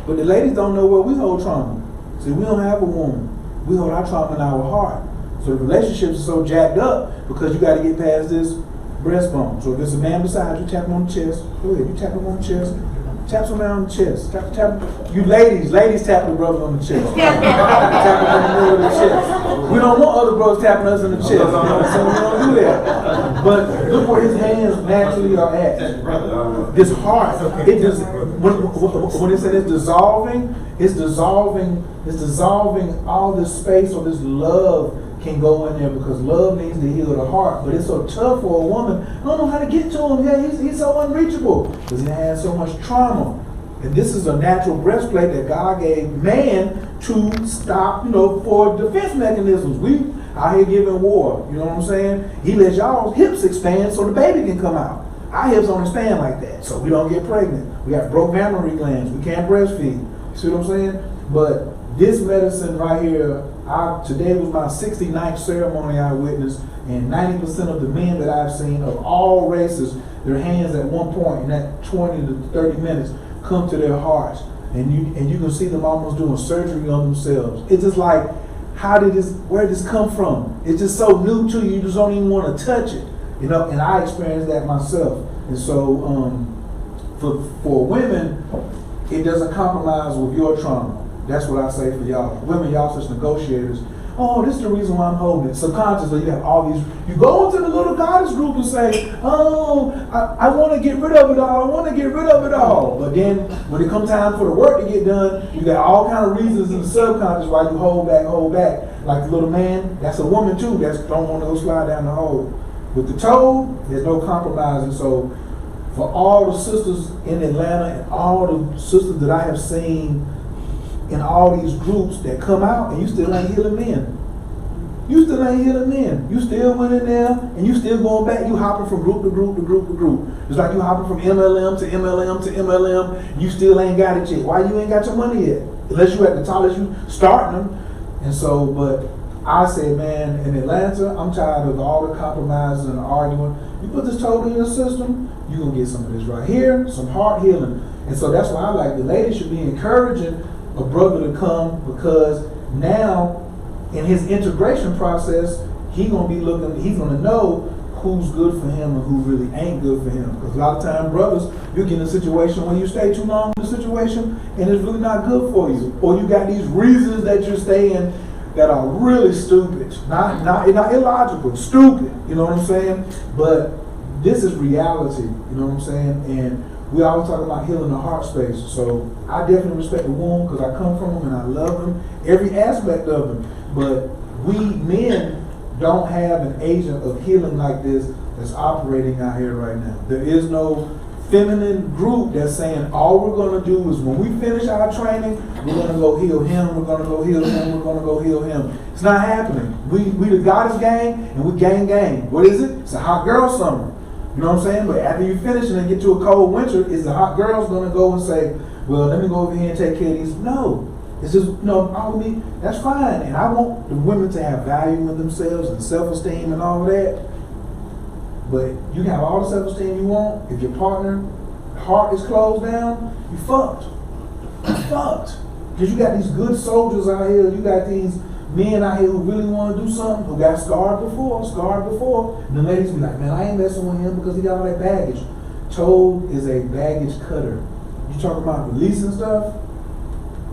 But the ladies don't know where we hold trauma. See, we don't have a womb. We hold our trauma in our heart. So the relationships are so jacked up because you got to get past this breastbone. So if there's a man beside you, tap him on the chest. Go ahead, you tap him on the chest. Tap somebody on the chest. Tap. You ladies tap the brother on the chest. Tap him in the middle of the chest. We don't want other brothers tapping us in the chest. So we don't do that. But look where his hands naturally are at. This heart, it just when it said it's dissolving all this space, or this love can go in there, because love needs to heal the heart. But it's so tough for a woman. I don't know how to get to him. Yeah, he's so unreachable because he has so much trauma. And this is a natural breastplate that God gave man to stop, for defense mechanisms. We out here giving war, you know what I'm saying? He lets y'all's hips expand so the baby can come out. Our hips don't expand like that, so we don't get pregnant. We got broke mammary glands. We can't breastfeed. You see what I'm saying? But this medicine right here, today was my 69th ceremony I witnessed, and 90% of the men that I've seen of all races, their hands at one point in that 20 to 30 minutes come to their hearts. And you can see them almost doing surgery on themselves. It's just like, where did this come from? It's just so new to you, you just don't even want to touch it. And I experienced that myself. And so for women, it doesn't compromise with your trauma. That's what I say for y'all. Women, y'all such negotiators. oh, this is the reason why I'm holding it. Subconsciously, you have all these. You go into the little goddess group and say, oh, I want to get rid of it all. I want to get rid of it all. But then when it comes time for the work to get done, you got all kind of reasons in the subconscious why you hold back. Like the little man, that's a woman too. That's don't want to go slide down the hole. With the toad, there's no compromising. So for all the sisters in Atlanta and all the sisters that I have seen in all these groups that come out and you still ain't healing men. You still ain't healing men. You still went in there and you still going back. You hopping from group to group to group to group. It's like you hopping from MLM to MLM to MLM. You still ain't got it yet. Why you ain't got your money yet? Unless you at the top, unless you starting them. And so, but I say, man, in Atlanta, I'm tired of all the compromises and the arguing. You put this total in your system, you're going to get some of this right here, some heart healing. And so that's why I like the ladies should be encouraging a brother to come, because now in his integration process, he's going to know who's good for him and who really ain't good for him. Because a lot of times, brothers, you get in a situation when you stay too long in a situation and it's really not good for you. Or you got these reasons that you're staying that are really stupid, not illogical, stupid, you know what I'm saying? But this is reality, you know what I'm saying? And we always talk about healing the heart space. So I definitely respect the womb because I come from them and I love them, every aspect of them. But we men don't have an agent of healing like this that's operating out here right now. There is no feminine group that's saying all we're going to do is when we finish our training, we're going to go heal him, we're going to go heal him, we're going to go heal him. It's not happening. We the goddess gang and we gang. What is it? It's a hot girl summer. You know what I'm saying? But after you finish and then get to a cold winter, is the hot girls going to go and say, well, let me go over here and take care of these? No. It's just, that's fine. And I want the women to have value in themselves and self-esteem and all of that. But you have all the self-esteem you want. If your partner heart is closed down, you fucked. You fucked. Because you got these good soldiers out here. You got these men out here who really want to do something, who got scarred before. And the ladies be like, man, I ain't messing with him because he got all that baggage. Toad is a baggage cutter. You talking about releasing stuff?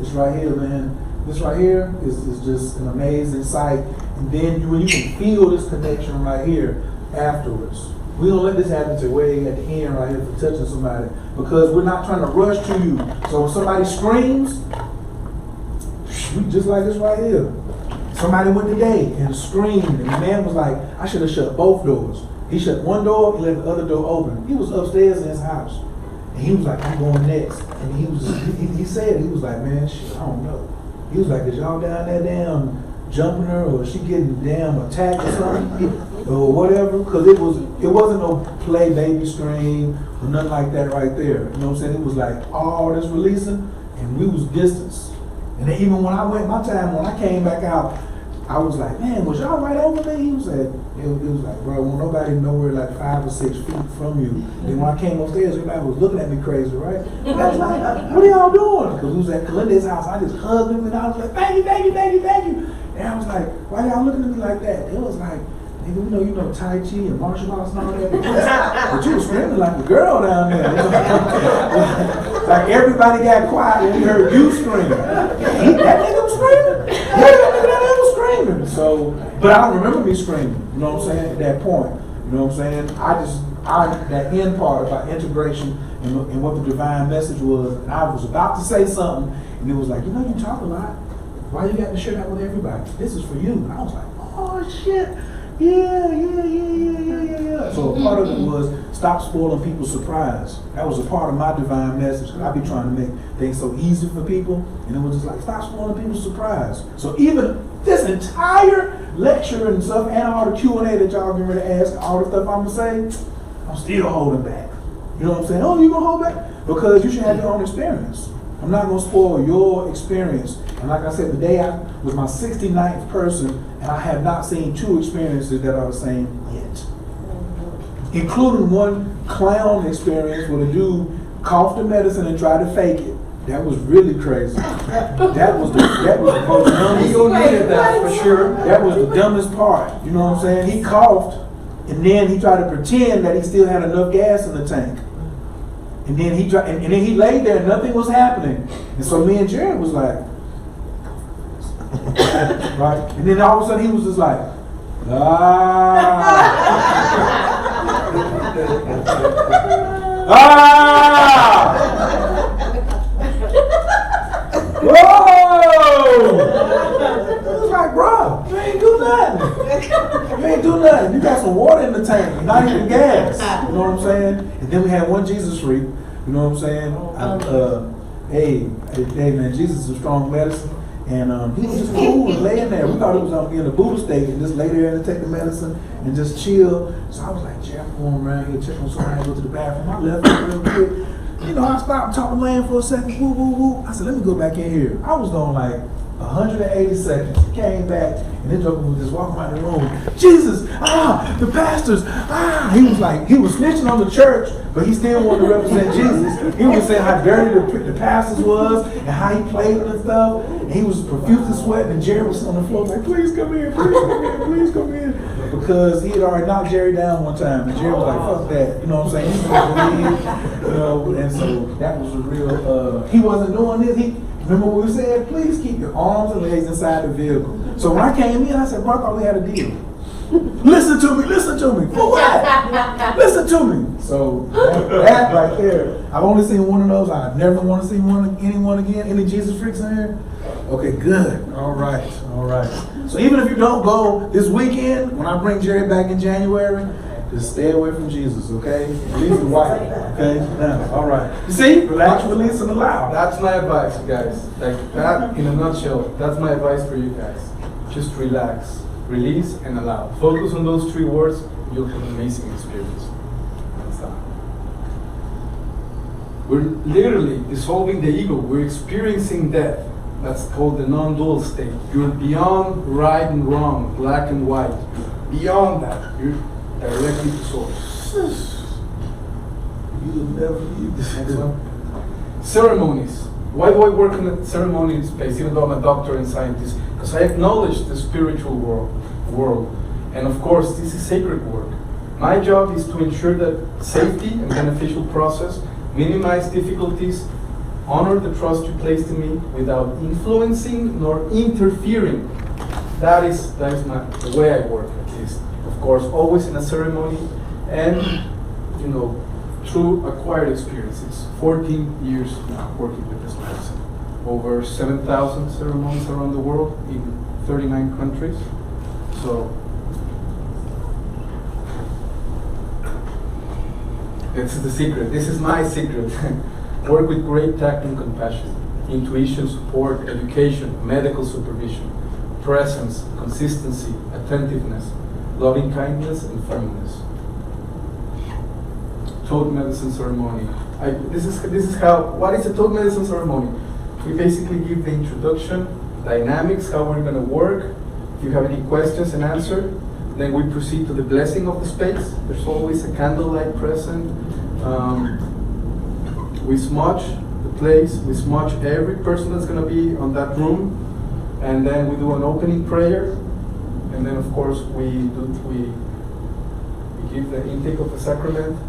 It's right here, man. This right here is just an amazing sight. And then when you can feel this connection right here afterwards. We don't let this happen to way at the end right here for touching somebody, because we're not trying to rush to you. So when somebody screams, we just like this right here. Somebody went today and screamed, and the man was like, I should have shut both doors. He shut one door, he left the other door open. He was upstairs in his house. And he was like, I'm going next. And he was like, man, shit, I don't know. He was like, is y'all down there damn jumping her, or is she getting damn attacked or something? Or whatever, because it wasn't no play baby scream or nothing like that right there. You know what I'm saying? It was like all this releasing, and we was distance. And then even when I came back out, I was like, man, was y'all right over me? He was like, it was like, bro, when nobody nowhere like 5 or 6 feet from you. Then when I came upstairs, everybody was looking at me crazy, right? And I was like, what are y'all doing? Because we was at Calenda's house. I just hugged him and I was like, thank you. And I was like, why y'all looking at me like that? It was like, nigga, you know Tai Chi and martial arts and all that. But you were screaming like a girl down there. Like everybody got quiet when we heard you scream. That nigga was screaming. That nigga was screaming. So, but I don't remember me screaming. You know what I'm saying? At that point. You know what I'm saying? That end part about integration and what the divine message was, and I was about to say something, and it was like, you talk a lot. Why you got to share that with everybody? This is for you. And I was like, oh shit. Yeah. So a part of it was stop spoiling people's surprise. That was a part of my divine message. I be trying to make things so easy for people, and it was just like, stop spoiling people's surprise. So even this entire lecture and stuff, and all the Q&A that y'all getting ready to ask, all the stuff I'm gonna say, I'm still holding back. You know what I'm saying? Oh, you gonna hold back? Because you should have your own experience. I'm not gonna spoil your experience. And like I said, today I was my 69th person, and I have not seen 2 experiences that are the same yet. Including one clown experience where the dude coughed the medicine and tried to fake it. That was really crazy. That was the most dumbest. You needed that for sure. That was the dumbest part. You know what I'm saying? He coughed, and then he tried to pretend that he still had enough gas in the tank. And then he laid there and nothing was happening. And so me and Gerry was like, Right? And then all of a sudden he was just like, ah. Ah! Whoa! I was like, bro, you ain't do nothing. You ain't do nothing. You got some water in the tank, not even gas. You know what I'm saying? And then we had one Jesus freak. You know what I'm saying? Hey man, Jesus is a strong medicine. And he was just cool and laying there. We thought it was going to be in a Buddha state and just lay there and take the medicine and just chill. So I was like, Jeff, I'm going around here, check on somebody, go to the bathroom. I left real quick. You know, I stopped talking land for a second. Woo, woo, woo. I said, let me go back in here. I was going like 180 seconds. Came back, and this joker was just walking around the room. Jesus, the pastors, He was like, he was snitching on the church, but he still wanted to represent Jesus. He was saying how dirty the pastors was, and how he played and stuff. And he was profusely sweating, and Gerry was on the floor like, please come in, please come in, please come in. Because he had already knocked Gerry down one time, and Gerry was like, fuck that. You know what I'm saying? He's going to you know, and so that was a real, he wasn't doing this. Remember what we said? Please keep your arms and legs inside the vehicle. So when I came in, I said, bro, I thought we had a deal. Listen to me. For what? Listen to me. So that right there, I've only seen one of those. I never want to see anyone again. Any Jesus freaks in here? Okay, good. All right. So even if you don't go this weekend, when I bring Gerry back in January, just stay away from Jesus, okay? Leave the wife, okay? Now, all right. You see? Relax, release, and allow. That's my advice, guys. Like that, in a nutshell, that's my advice for you guys. Just relax, release, and allow. Focus on those 3 words, you'll have an amazing experience. That's that. We're literally dissolving the ego. We're experiencing death. That's called the non-dual state. You're beyond right and wrong, black and white. Beyond that, you're directly to source. You'll never leave this. Next one. Ceremonies. Why do I work in the ceremony space, even though I'm a doctor and scientist? Because I acknowledge the spiritual world. And of course, this is sacred work. My job is to ensure that safety and beneficial process, minimize difficulties, honor the trust you placed in me without influencing nor interfering. That is the way I work, at least. Of course, always in a ceremony and, you know, through acquired experience. It's 14 years now working with this medicine. Over 7,000 ceremonies around the world in 39 countries. So, this is the secret. This is my secret. Work with great tact and compassion. Intuition, support, education, medical supervision, presence, consistency, attentiveness, loving kindness, and firmness. Toad medicine ceremony. This is how. What is a toad medicine ceremony? We basically give the introduction, dynamics, how we're going to work. If you have any questions and answer, then we proceed to the blessing of the space. There's always a candlelight present. We smudge the place. We smudge every person that's going to be on that room, and then we do an opening prayer, and then of course we give the intake of the sacrament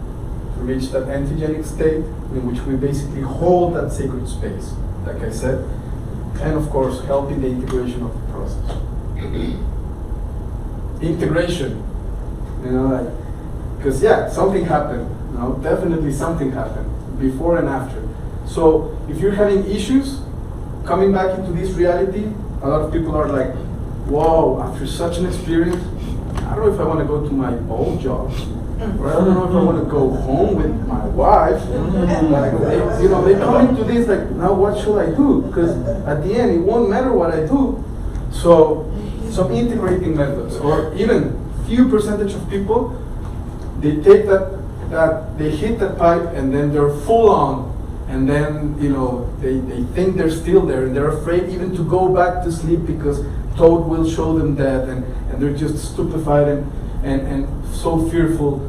to reach that antigenic state in which we basically hold that sacred space, like I said, and of course help in the integration of the process. Integration, you know, like, because something happened, you know, definitely something happened before and after. So if you're having issues coming back into this reality, a lot of people are like, whoa, after such an experience, I don't know if I want to go to my old job. Or I don't know if I want to go home with my wife. Like, they come into this like, now what should I do? Because at the end, it won't matter what I do. So some integrating methods, or even few percentage of people, they take that they hit that pipe and then they're full on, and then they think they're still there and they're afraid even to go back to sleep because Toad will show them death, and they're just stupefied and so fearful.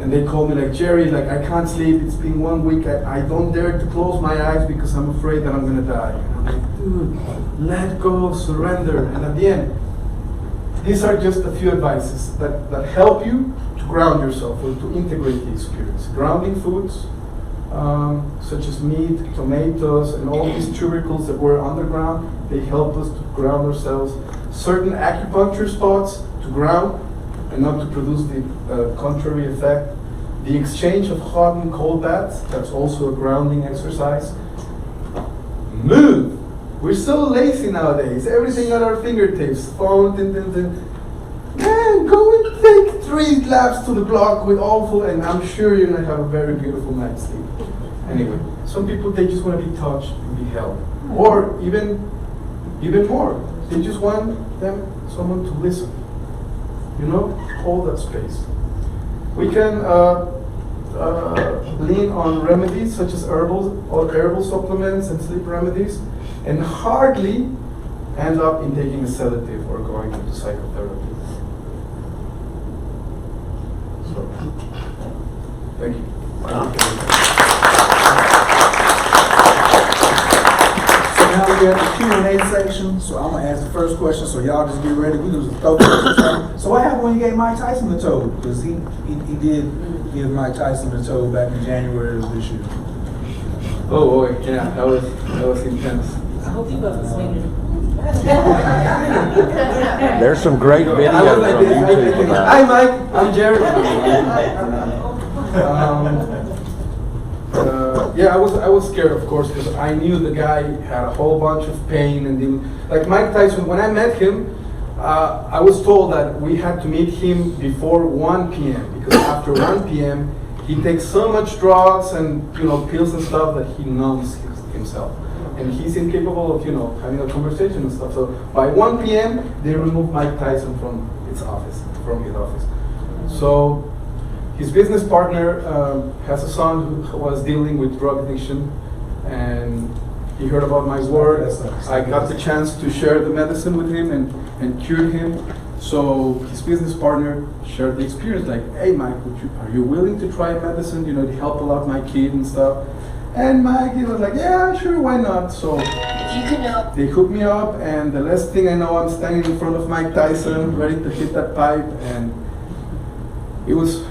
And they call me like, Gerry, like I can't sleep, it's been 1 week, I don't dare to close my eyes because I'm afraid that I'm gonna die. And I'm like, dude, let go, surrender. And at the end, these are just a few advices that help you to ground yourself or to integrate the experience. Grounding foods, such as meat, tomatoes, and all these tubercles that were underground. They helped us to ground ourselves. Certain acupuncture spots to ground and not to produce the contrary effect. The exchange of hot and cold baths, that's also a grounding exercise. Move! We're so lazy nowadays. Everything at our fingertips. Phone, Man, go and take 3 laps to the block with awful, and I'm sure you're gonna have a very beautiful night's sleep. Anyway, some people, they just want to be touched and be held. Or even more, they just want someone to listen. You know, hold that space. We can lean on remedies such as herbal supplements and sleep remedies, and hardly end up in taking a sedative or going into psychotherapy. So, thank you. So now we're at the Q&A section, so I'm gonna ask the first question, so y'all just get ready. We do some throw questions. So what happened when you gave Mike Tyson the toad? Because he did give Mike Tyson the toad back in January of this year. Oh boy, yeah, that was intense. I hope he wasn't swinging. There's some great I was videos like from this. YouTube about Hi Mike, I'm Gerry. Yeah, I was scared, of course, because I knew the guy had a whole bunch of pain, and then, like Mike Tyson, when I met him, I was told that we had to meet him before 1 p.m. because after 1 p.m. he takes so much drugs and pills and stuff that he numbs himself, and he's incapable of having a conversation and stuff. So by 1 p.m. they removed Mike Tyson from his office. So his business partner has a son who was dealing with drug addiction, and he heard about my work. I got the chance to share the medicine with him and cure him. So his business partner shared the experience, like, hey Mike, are you willing to try medicine, to help a lot my kid and stuff? And Mike, he was like, yeah, sure, why not? So they hooked me up, and the last thing I know, I'm standing in front of Mike Tyson, ready to hit that pipe, and it was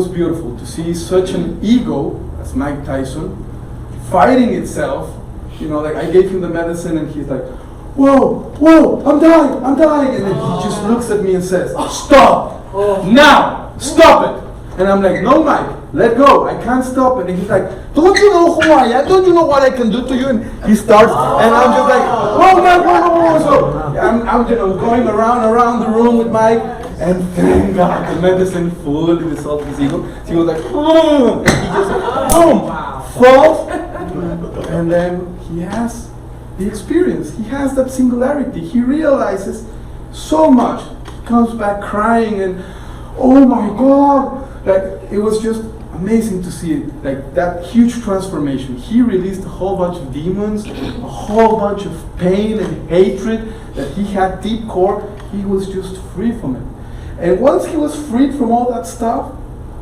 beautiful to see such an ego as Mike Tyson fighting itself. Like I gave him the medicine, and he's like, whoa, I'm dying, and then he just looks at me and says, stop, now, stop it. And I'm like, no Mike, let go, I can't stop it. And he's like, don't you know who I am? Don't you know what I can do to you? And he starts, and I'm just like, whoa. So I'm going around the room with Mike, and thank God the medicine fully dissolved his ego. So he was like, boom, and he just, boom, falls, and then he has the experience. He has that singularity. He realizes so much. He comes back crying, and oh my God, like it was just amazing to see it, like that huge transformation. He released a whole bunch of demons, a whole bunch of pain and hatred that he had deep core. He was just free from it. And once he was freed from all that stuff,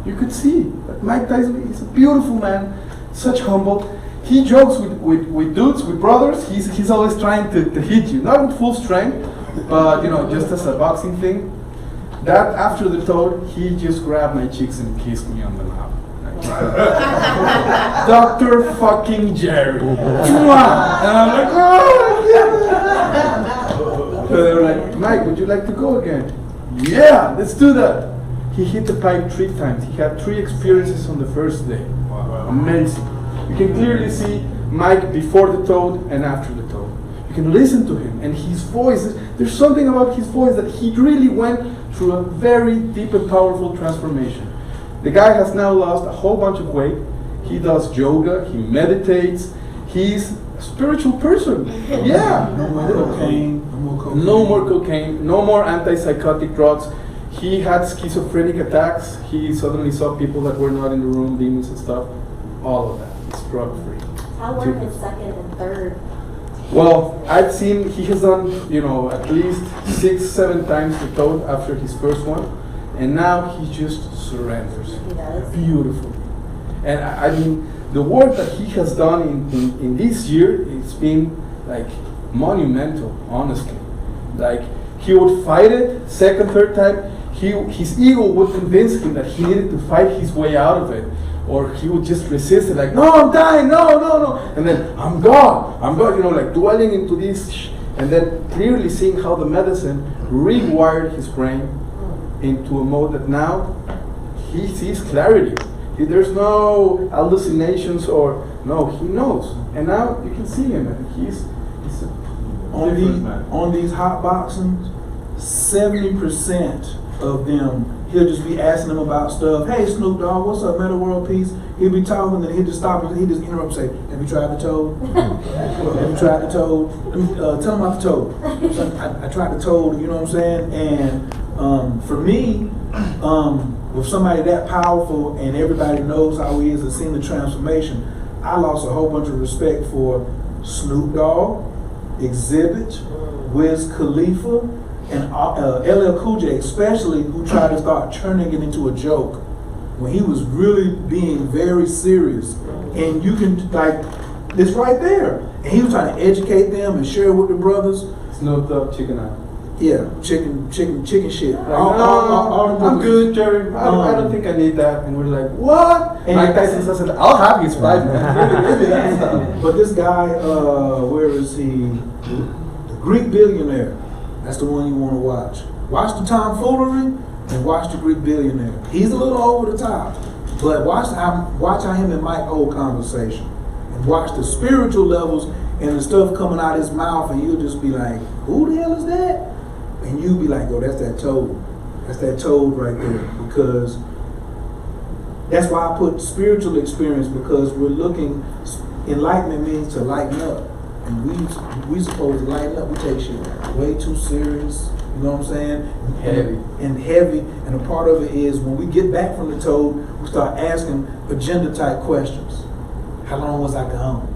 you could see that Mike Tyson is a beautiful man, such humble. He jokes with dudes, with brothers. He's always trying to hit you, not with full strength, but just as a boxing thing. That after the toad, he just grabbed my cheeks and kissed me on the mouth. Dr. fucking Gerry. And I'm like, oh yeah. So they were like, Mike, would you like to go again? Yeah, let's do that. He hit the pipe 3 times. He had 3 experiences on the first day. Wow. Amazing. You can clearly see Mike before the toad and after the toad. You can listen to him, and his voice, there's something about his voice that he really went through a very deep and powerful transformation. The guy has now lost a whole bunch of weight. He does yoga, he meditates, he's a spiritual person. Yeah. No more cocaine. No more cocaine, no more antipsychotic drugs. He had schizophrenic attacks. He suddenly saw people that were not in the room, demons and stuff. All of that. It's drug free. How were his second and third? Well, I've seen he has done, at least 6-7 times the toad after his first one, and now he just surrenders. He does. Beautiful. And I mean, the work that he has done in this year, it's been like monumental, honestly. Like he would fight it, second, third time, his ego would convince him that he needed to fight his way out of it. or he would just resist it, like, no, I'm dying, no, and then I'm God, like dwelling into this, and then clearly seeing how the medicine rewired his brain into a mode that now he sees clarity. There's no hallucinations he knows, and now you can see him, and he's a different man. On these hot boxings, 70% of them, he'll just be asking them about stuff. Hey, Snoop Dogg, what's up, Meta World Peace? He'll be talking, and he'll just stop and he'll just interrupt and say, have you tried the toad? Have you tried the toad? Tell him about the toad. So I tried the toad, you know what I'm saying? And for me, with somebody that powerful and everybody knows how he is and seen the transformation, I lost a whole bunch of respect for Snoop Dogg, Exhibit, Wiz Khalifa, and LL Cool J, especially, who tried to start turning it into a joke when he was really being very serious. And you can, like, it's right there. And he was trying to educate them and share with the brothers. Snoop Dogg, chicken eye. Yeah, chicken shit. Like, I'm good, Gerry. I don't think I need that. And we're like, what? And Mike Tyson said, I'll have his 5 minutes. But this guy, where is he? The Greek billionaire. That's the one you want to watch. Watch the tomfoolery and watch the Greek billionaire. He's a little over the top, but watch how him and Mike hold conversation, and watch the spiritual levels and the stuff coming out his mouth, and you'll just be like, who the hell is that? And you'll be like, oh, that's that toad. That's that toad right there. Because that's why I put spiritual experience, because we're looking, enlightenment means to lighten up. And we supposed to lighten up. We take shit way too serious. You know what I'm saying? Heavy. And a part of it is when we get back from the toad, we start asking agenda type questions. How long was I gone?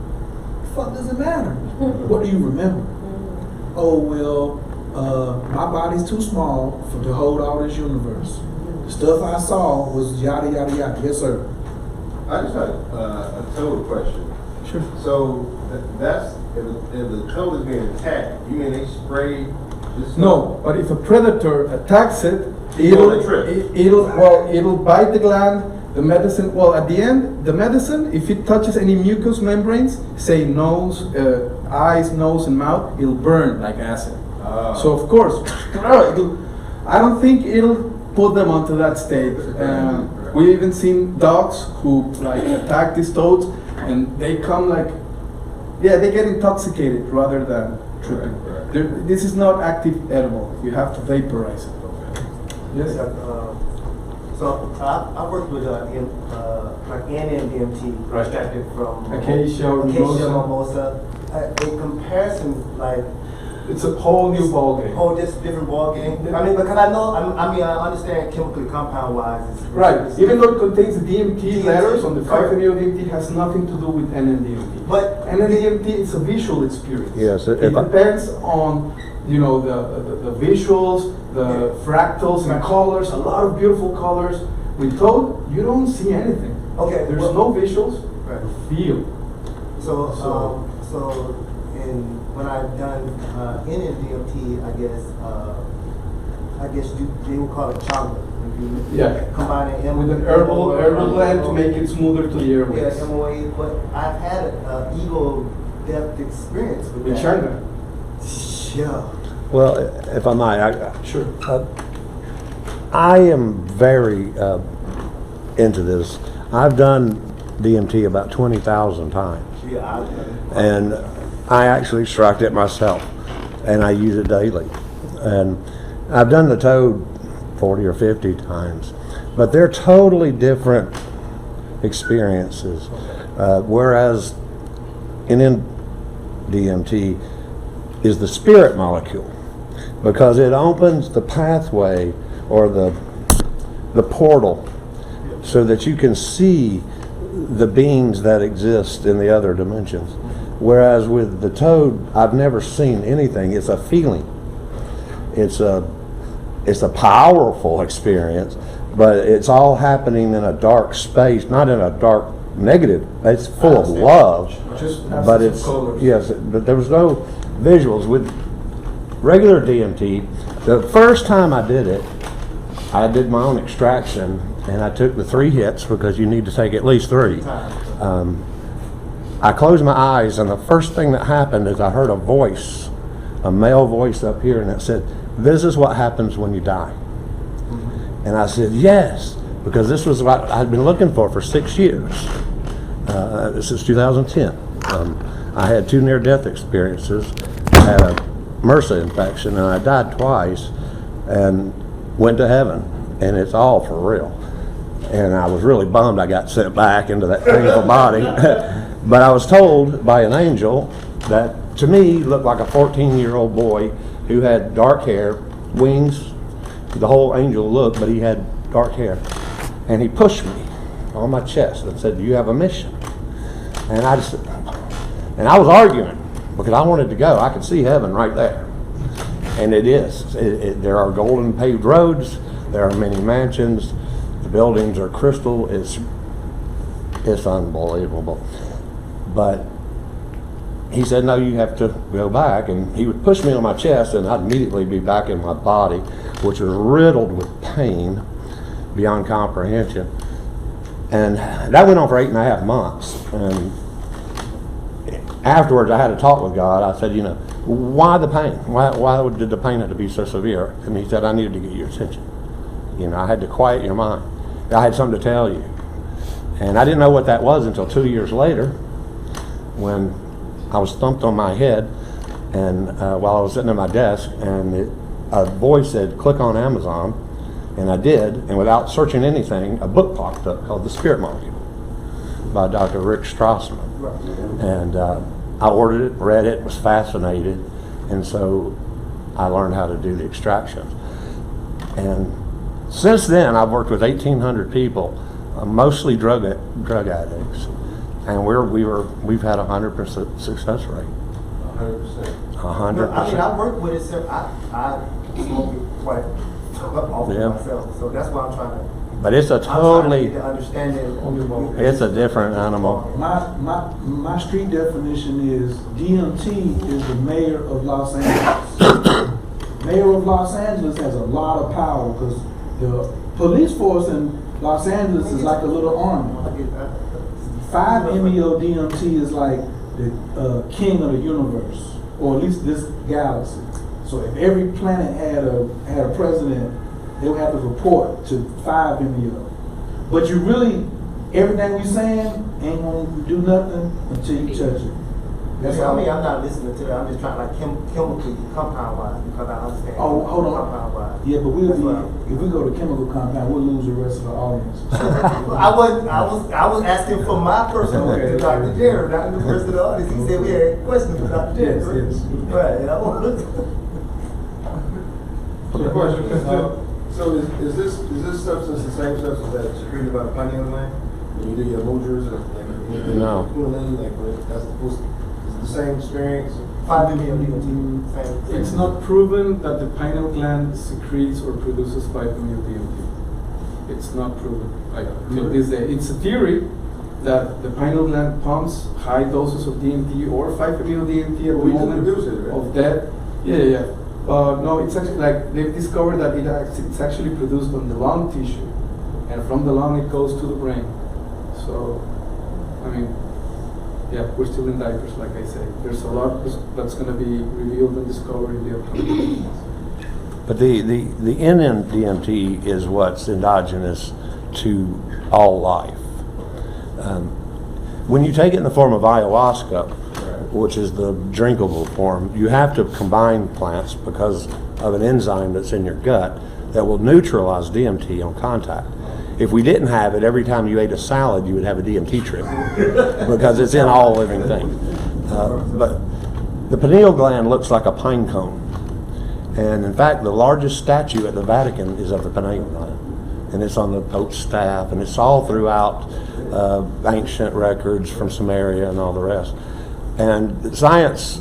The fuck does it matter? What do you remember? Oh, well, my body's too small to hold all this universe. The stuff I saw was yada, yada, yada. Yes, sir. I just had a total question. Sure. So that's if the toad is being attacked, you mean they spray this? No, but if a predator attacks it, on a trip. it'll bite the gland. The medicine, at the end, the medicine, if it touches any mucous membranes, say nose, eyes, nose, and mouth, it'll burn like acid. So of course, I don't think it'll put them onto that state. We've even seen dogs who attack these toads, and they come they get intoxicated rather than tripping. This is not active edible. You have to vaporize it. Yes. So I worked with NMDMT, Right. extracted from Acacia mimosa. In comparison, It's a whole new ballgame. just different ball game. I mean, because I understand chemically compound wise. Right. Even though it contains DMT letters on the 5-MeO DMT, has nothing to do with NMDMT. But NMDMT is a visual experience. Yes, It depends on the visuals, the fractals and colors. A lot of beautiful colors. With toad, you don't see anything. okay, There's no visuals. Right. Feel. So when I've done NMDMT, I guess they would call it changa. Yeah. Combining With an herbal blend to make it smoother to the airways. Yeah, MOA, but I've had an ego depth experience with With that. Changa. Yeah. Well, if I might, Sure. I am very into this. I've done DMT about 20,000 times, Yeah. and I actually extract it myself, and I use it daily. And I've done the toad 40 or 50 times, but they're totally different experiences. Whereas in DMT is the spirit molecule, because it opens the pathway or the portal so that you can see the beings that exist in the other dimensions. Whereas with the toad, I've never seen anything. It's a feeling. It's a powerful experience, but it's all happening in a dark space, not in a dark negative. It's full of love, Just but absence of colors. yes, but there was no visuals with regular DMT. The first time I did it, I did my own extraction, and I took the 3 hits because you need to take at least 3. I closed my eyes, and the first thing that happened is I heard a voice, a male voice up here, and it said, "This is what happens when you die." And I said, "Yes," because this was what I'd been looking for 6 years. This is 2010. I had 2 near-death experiences. I had a MRSA infection, and I died twice, and went to heaven, and it's all for real. And I was really bummed I got sent back into that painful body. But I was told by an angel that to me looked like a 14-year-old boy who had dark hair, wings, the whole angel look, but he had dark hair. And he pushed me on my chest and said, "Do you have a mission?" And I was arguing because I wanted to go. I could see heaven right there. And it is. There are golden paved roads. There are many mansions. The buildings are crystal. It's unbelievable. But he said, "No, you have to go back." And he would push me on my chest, and I'd immediately be back in my body, which was riddled with pain beyond comprehension. And that went on for 8.5 months. And afterwards, I had a talk with God. I said, "Why the pain? Why did the pain have to be so severe?" And he said, "I needed to get your attention. I had to quiet your mind. I had something to tell you." And I didn't know what that was until 2 years later, when I was thumped on my head, and while I was sitting at my desk, and a voice said, "Click on Amazon," and I did, and without searching anything, a book popped up called The Spirit Molecule by Dr. Rick Strassman. And I ordered it, read it, was fascinated, and so I learned how to do the extractions. And since then, I've worked with 1,800 people, mostly drug addicts, and we've had 100% success rate. 100%. 100%. I work with it, sir. I smoke it quite often myself, so that's why I'm trying to. But it's a totally, understanding. it's a different animal. My street definition is DMT is the mayor of Los Angeles. Mayor of Los Angeles has a lot of power because the police force in Los Angeles is like a little army. 5 MEO DMT is like the king of the universe, or at least this galaxy. So if every planet had a president, they would have to report to 5 MEO. But you really, everything we saying ain't gonna do nothing until you touch it. That's I all. mean, I'm not listening to that. I'm just trying like chemically, compound wise, because I understand. Oh, hold on. Compound wise. Yeah, but if we go to chemical compound, we'll lose the rest of the audience. I was asking for my personal to Dr. Gerry, not the rest of the audience. He said we had questions for Dr. Gerry. Yes. Right. And I want So question, so is this substance the same substance that's secreted by the pineal gland? When you do your Mudras or like No. Kundalini, like that's the same experience? 5 MEO DMT. It's not proven that the pineal gland secretes or produces 5-MeO DMT. It's not proven, like till this day. It's a theory that the pineal gland pumps high doses of DMT or 5-MeO DMT at the We can moment produce it, right? of death. Yeah. No, it's actually like they've discovered that it's actually produced on the lung tissue, and from the lung it goes to the brain. So, I mean, yeah, we're still in diapers, like I say. There's a lot that's going to be revealed and discovered in the upcoming months. But the NMDMT is what's endogenous to all life. When you take it in the form of ayahuasca, which is the drinkable form, you have to combine plants because of an enzyme that's in your gut that will neutralize DMT on contact. If we didn't have it, every time you ate a salad, you would have a DMT trip because it's in all living things. But the pineal gland looks like a pine cone. And in fact, the largest statue at the Vatican is of the pineal gland. And it's on the Pope's staff, and it's all throughout ancient records from Samaria and all the rest. And science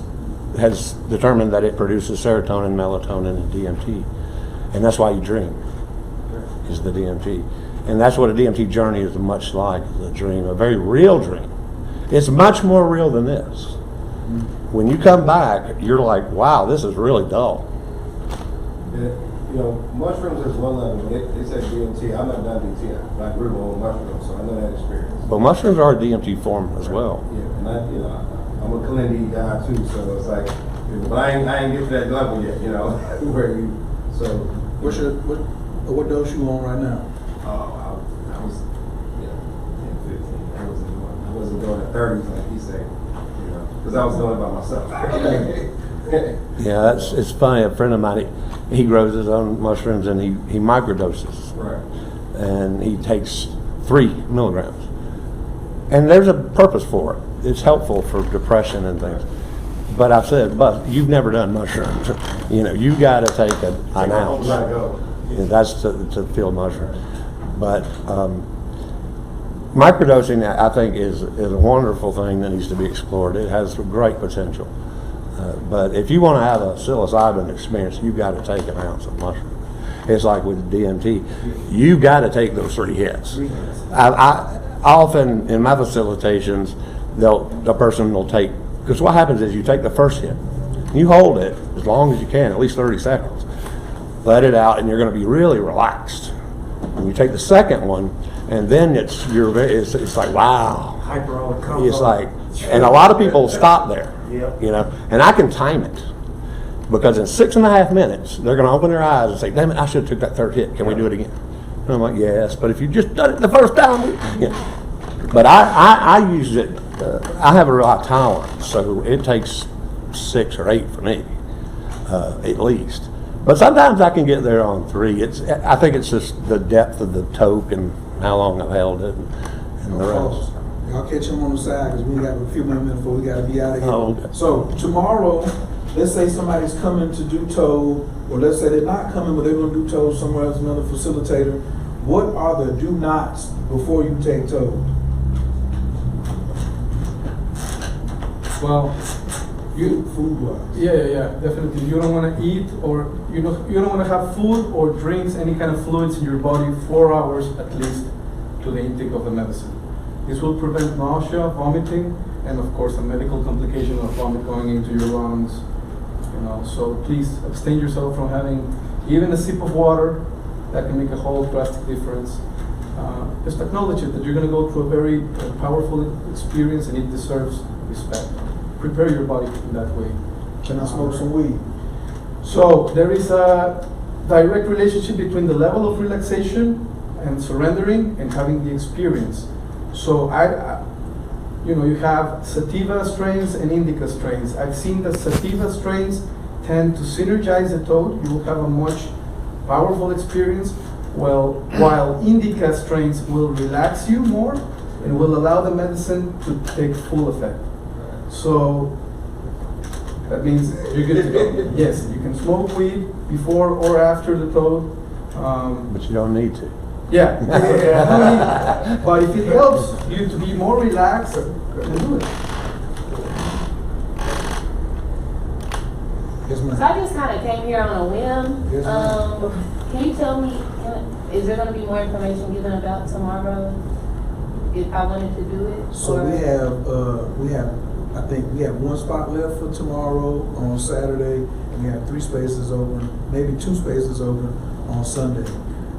has determined that it produces serotonin, melatonin, and DMT. And that's why you dream, is the DMT. And that's what a DMT journey is much like, a dream, a very real dream. It's much more real than this. When you come back, you're like, wow, this is really dull. you know, mushrooms is one level. They said DMT. I've not done DMT. I grew my own mushrooms, so I know that experience. But mushrooms are a DMT form as well. Yeah, and I'm a clean guy too, so it's like, but I ain't get to that level yet, where you, so. What dose you on right now? I was, 15. I wasn't doing the 30s like he said, because I was doing it by myself. Yeah, it's funny. A friend of mine, he grows his own mushrooms and he microdoses. Right. And he takes 3 milligrams. And there's a purpose for it. It's helpful for depression and things. But I said, but you've never done mushrooms. You got to take an ounce. Gotta go. Yeah, that's to feel mushrooms. But microdosing, I think, is a wonderful thing that needs to be explored. It has great potential. But if you want to have a psilocybin experience, you've got to take an ounce of mushroom. It's like with DMT. You've got to take those 3 hits. I often, in my facilitations, the person will take, because what happens is you take the first hit, you hold it as long as you can, at least 30 seconds. Let it out, and you're going to be really relaxed. And you take the second one, and then it's like, wow. Hyper all comes It's on. like, and a lot of people stop there, Yep. and I can time it. Because in 6.5 minutes, they're going to open their eyes and say, damn it, I should have took that 3rd hit. Can we do it again? And I'm like, yes, but if you just done it the first time. But I use it, I have a real high tolerance, so it takes 6 or 8 for me, at least. But sometimes I can get there on 3. I think it's just the depth of the toke and how long I've held it and the rest. Y'all catch him on the side because we got a few more minutes before we got to be out of here. Oh, okay. So tomorrow, let's say somebody's coming to do toad, or let's say they're not coming, but they're going to do toad somewhere else, another facilitator. What are the do nots before you take toad? Well, you Food wise. yeah, definitely. You don't want to eat, or you don't want to have food or drinks, any kind of fluids in your body 4 hours at least to the intake of the medicine. This will prevent nausea, vomiting, and of course a medical complication of vomit going into your lungs. So please abstain yourself from having even a sip of water. That can make a whole drastic difference. Just acknowledge it, that you're going to go through a very powerful experience, and it deserves respect. Prepare your body in that way. Can I smoke some weed? So there is a direct relationship between the level of relaxation and surrendering and having the experience. So you have sativa strains and indica strains. I've seen that sativa strains tend to synergize the toad. You will have a much powerful experience, while indica strains will relax you more and will allow the medicine to take full effect. So that means you're good to go. Yes, you can smoke weed before or after the toad. But you don't need to. Yeah, but if it helps you to be more relaxed, then do it. Yes, So ma'am. I just kind of came here on a whim. Yes, ma'am. Can you tell me, is there going to be more information given about tomorrow if I wanted to do it? So I think we have 1 spot left for tomorrow on Saturday, and we have 3 spaces open, maybe 2 spaces open on Sunday.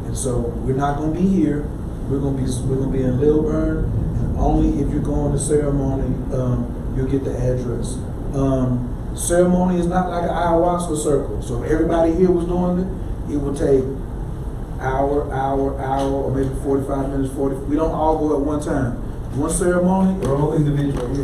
And so we're not going to be here. We're going to be in Lilburn, and only if you're going to ceremony, you'll get the address. Ceremony is not like an ayahuasca circle. So if everybody here was doing it, it would take hour, or maybe 45 minutes, 40. We don't all go at one time. One ceremony. We're all individuals.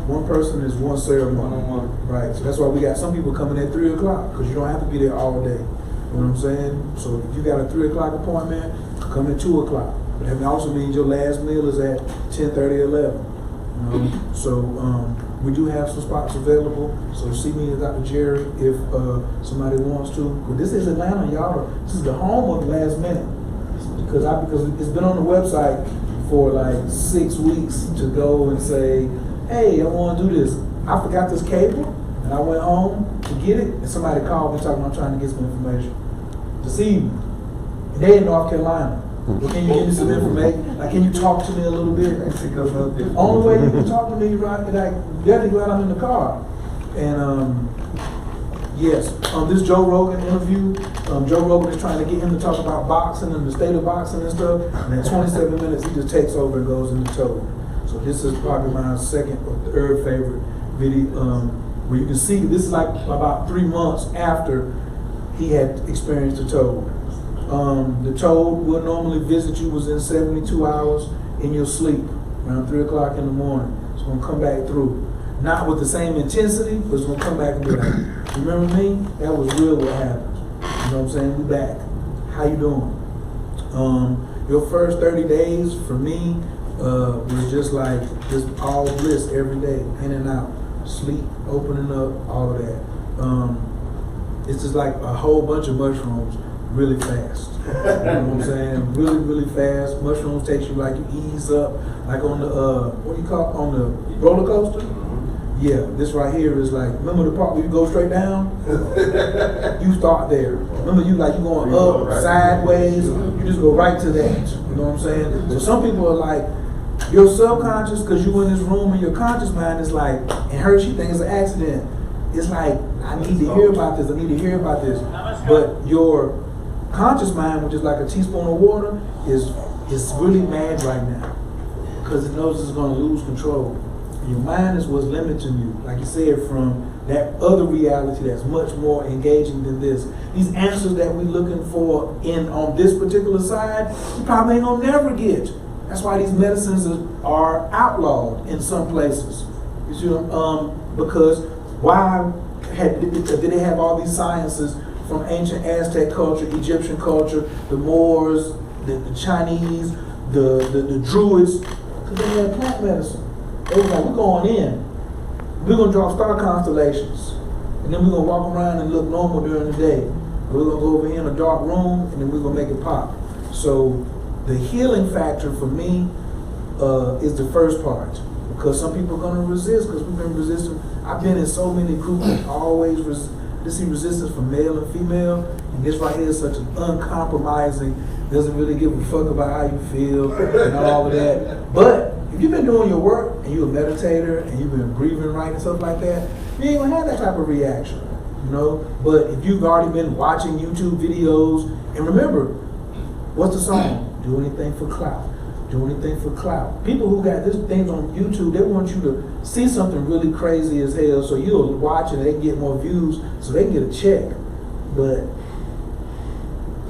One person is one ceremony. One-on-one. Right. So that's why we got some people coming at 3 o'clock, because you don't have to be there all day. You know what I'm saying? So if you got a 3 o'clock appointment, come at 2 o'clock. But that also means your last meal is at 10:30, 11. So we do have some spots available. So see me and Dr. Gerry if somebody wants to. But this is Atlanta, y'all. This is the home of Last Minute. Because it's been on the website for like 6 weeks to go and say, hey, I want to do this. I forgot this cable, and I went home to get it, and somebody called me talking about trying to get some information. This evening. And they in North Carolina. Well, can you give me some information? Like, can you talk to me a little bit? Only way you can talk to me, right? Like, you have to go out, I'm in the car. And Yes, this Joe Rogan interview, Joe Rogan is trying to get him to talk about boxing and the state of boxing and stuff, and in 27 minutes, he just takes over and goes into Toad. So this is probably my second or third favorite video, where you can see, this is like about 3 months after he had experienced the Toad. The Toad will normally visit you within 72 hours in your sleep, around 3 o'clock in the morning. It's gonna come back through. Not with the same intensity, but it's gonna come back and be like, remember me? That was real what happened. You know what I'm saying? We back. How you doing? Your first 30 days for me was just like just all bliss every day, in and out, sleep, opening up, all of that. It's just like a whole bunch of mushrooms really fast. You know what I'm saying? Really, really fast. Mushrooms takes you like, you ease up, like on the, what do you call it, on the roller coaster? Yeah, this right here is like, remember the part where you go straight down? You start there. Remember you going up, sideways, you just go right to that. You know what I'm saying? So some people are like, your subconscious, because you in this room and your conscious mind is like, and Hershey thinks it's an accident. It's like, I need to hear about this, I need to hear about this. But your conscious mind, which is like a teaspoon of water, is really mad right now because it knows it's going to lose control. Your mind is what's limiting you, like you said, from that other reality that's much more engaging than this. These answers that we're looking for on this particular side, you probably ain't gonna never get. That's why these medicines are outlawed in some places. You see, because why did they have all these sciences from ancient Aztec culture, Egyptian culture, the Moors, the Chinese, the Druids? Because they had plant medicine. They was like, we're going in. We're going to draw star constellations. And then we're going to walk around and look normal during the day. We're going to go over here in a dark room, and then we're going to make it pop. So the healing factor for me is the first part. Because some people are going to resist, because we've been resisting. I've been in so many groups that always see resistance from male and female. And this right here is such an uncompromising, doesn't really give a fuck about how you feel and all of that. But if you've been doing your work and you're a meditator and you've been breathing right and stuff like that, you ain't gonna have that type of reaction, you know? But if you've already been watching YouTube videos, and remember, what's the song? Do anything for clout. Do anything for clout. People who got these things on YouTube, they want you to see something really crazy as hell, so you'll watch it, they can get more views, so they can get a check. But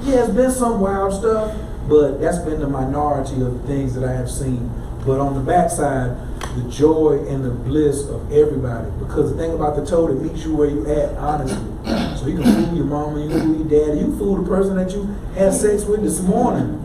yeah, it's been some wild stuff, but that's been the minority of things that I have seen. But on the backside, the joy and the bliss of everybody. Because the thing about the Toad, it meets you where you at, honestly. So you can fool your mama, you can fool your daddy, you can fool the person that you had sex with this morning.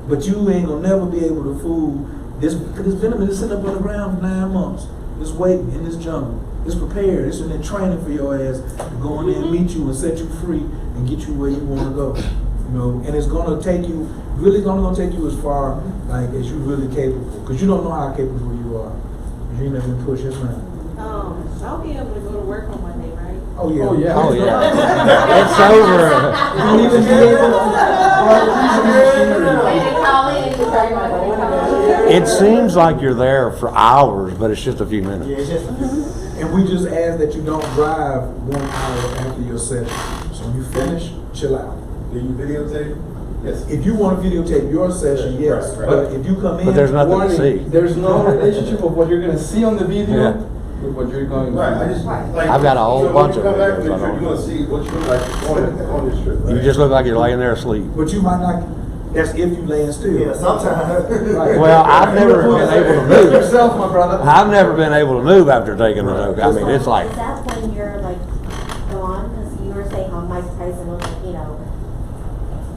But you ain't gonna never be able to fool this, because this venom is sitting up on the ground for 9 months. It's waiting in this jungle. It's prepared. It's in there training for your ass to go in there and meet you and set you free and get you where you wanna go. You know, and it's gonna take you, really gonna take you as far like as you really capable, because you don't know how capable you are. You ain't never been pushed this round. I'll be able to go to work on Monday, right? Oh yeah. Oh, yeah. Oh, yeah. It's over. You don't even be able to. It seems like you're there for hours, but it's just a few minutes. Yeah, it's just, And we just ask that you don't drive 1 hour after your session. So when you finish, chill out. Do you videotape? Yes. If you want to videotape your session, yes. Right. But if you come in, But there's nothing to see. There's no relationship of what you're gonna see on the video Yeah. with what you're going to Right, I do. just, like. I've got a whole bunch of When you come back videos from I the trip, don't you're gonna see what you look like on this trip, right? You just look like you're laying there asleep. but you might not, that's if you laying still. yeah, sometimes. Right. Well, I've never been able to move. Yourself, my brother. I've never been able to move after taking the Toad. I mean, it's like, Is that when you're like gone? Because you were saying how Mike Tyson was, you know,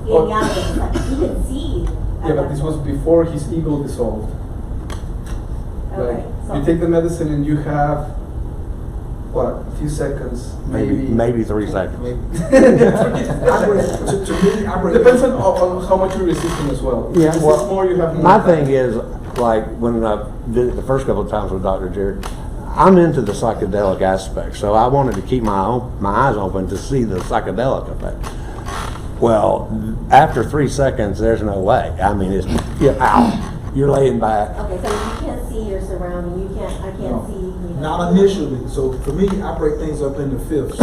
Oh. like, you could see. Yeah, but this was before his ego dissolved. Okay, Like, so. you take the medicine and you have, what, a few seconds, maybe 3 seconds. to me, I It bring depends on how much you're resisting as well. If you resist more, you have more. My thing is, like, when I did it the first couple of times with Dr. Gerry, I'm into the psychedelic aspect, so I wanted to keep my eyes open to see the psychedelic effect. Well, after 3 seconds, there's no way. I mean, it's, you're laying back. Okay, so you can't see your surrounding, I can't see, you know. Not initially. So for me, I break things up into fifths.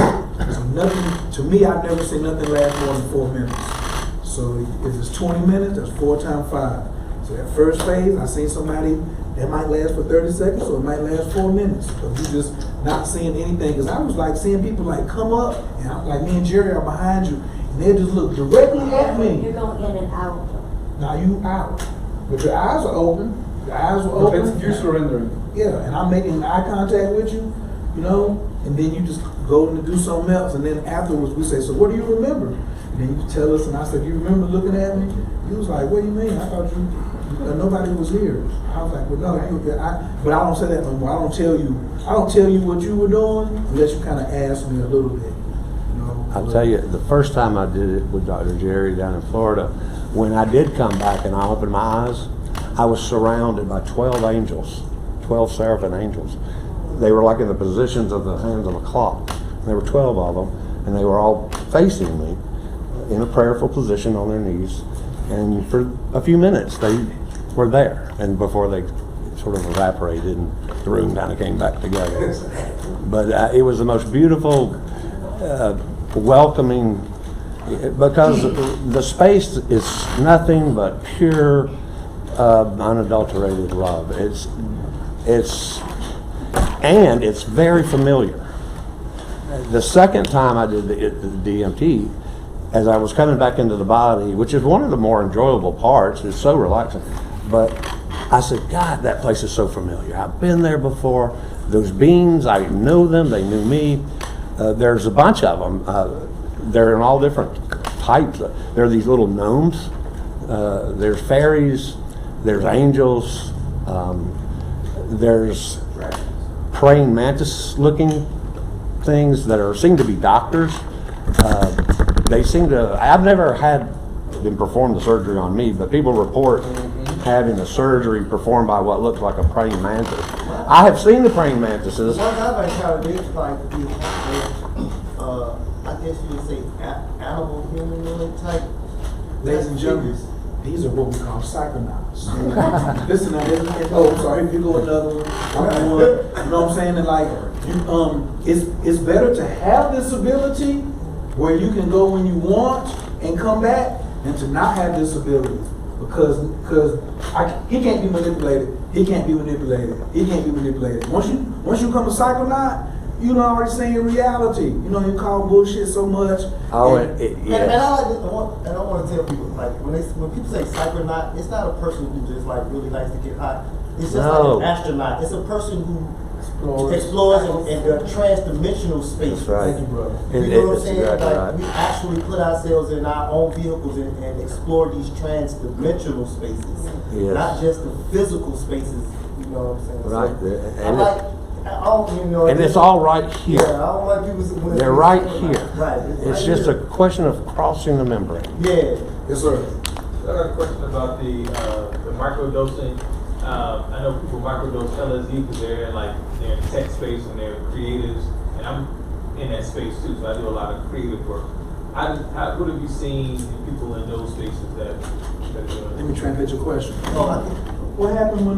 Nothing, to me, I've never seen nothing last more than 4 minutes. So if it's 20 minutes, that's 4 times 5. So that first phase, I seen somebody that might last for 30 seconds or it might last 4 minutes. But you just not seeing anything. Cause I was like seeing people like come up and I'm like, me and Gerry are behind you. And they just look directly at me. You're going in and out. Now you out. But your eyes are open. Your eyes were But open. it's, you're surrendering. Yeah, and I'm making eye contact with you, you know, and then you just go to do something else, and then afterwards we say, so what do you remember? And then you tell us, and I said, you remember looking at me? He was like, what do you mean? I thought nobody was here. I was like, well, no, but I don't say that no more. I don't tell you what you were doing unless you kind of ask me a little bit, you know. I'll tell you, the first time I did it with Dr. Gerry down in Florida, when I did come back and I opened my eyes, I was surrounded by 12 angels, 12 seraphim angels. They were like in the positions of the hands of a clock. There were 12 of them, and they were all facing me in a prayerful position on their knees. And for a few minutes, they were there, and before they sort of evaporated and the room kind of came back together. But it was the most beautiful, welcoming, because the space is nothing but pure, unadulterated love. And it's very familiar. The second time I did the DMT, as I was coming back into the body, which is one of the more enjoyable parts, it's so relaxing, but I said, God, that place is so familiar. I've been there before. Those beings, I know them, they knew me. There's a bunch of them. They're in all different types. There are these little gnomes. There's fairies. There's angels. There's praying mantis looking things that seem to be doctors. They seem to, I've never had them perform the surgery on me, but people report having a surgery performed by what looks like a praying mantis. I have seen the praying mantises. One I've encountered is like I guess you would say animal humanoid type. Ladies and gentlemen, these are what we call psychonauts. Listen, oh, sorry, if you go another one, I'm going, you know what I'm saying? And like, it's better to have this ability where you can go when you want and come back than to not have this ability. Because he can't be manipulated. He can't be manipulated. He can't be manipulated. Once you become a psychonaut, you know already saying reality. You know you call bullshit so much. Oh, and, yes. And I want to tell people, like when people say psychonaut, it's not a person who just like really likes to get high. It's just like an astronaut. It's a person who explores in the trans-dimensional space. That's right. Thank you, brother. You know what I'm saying? Exactly Like right. we actually put ourselves in our own vehicles and explore these trans-dimensional spaces, Yes. not just the physical spaces. You know what I'm saying? Right. So, I don't, you know. And it's all right here. Yeah, I don't like people. They're right here. Right. It's just a question of crossing the membrane. Yeah. Yes, sir. I got a question about the microdosing. I know people microdose LSD because they're in they're in tech space and they're creatives, and I'm in that space too, so I do a lot of creative work. What have you seen people in those spaces that Let me translate your question. Oh, What happened when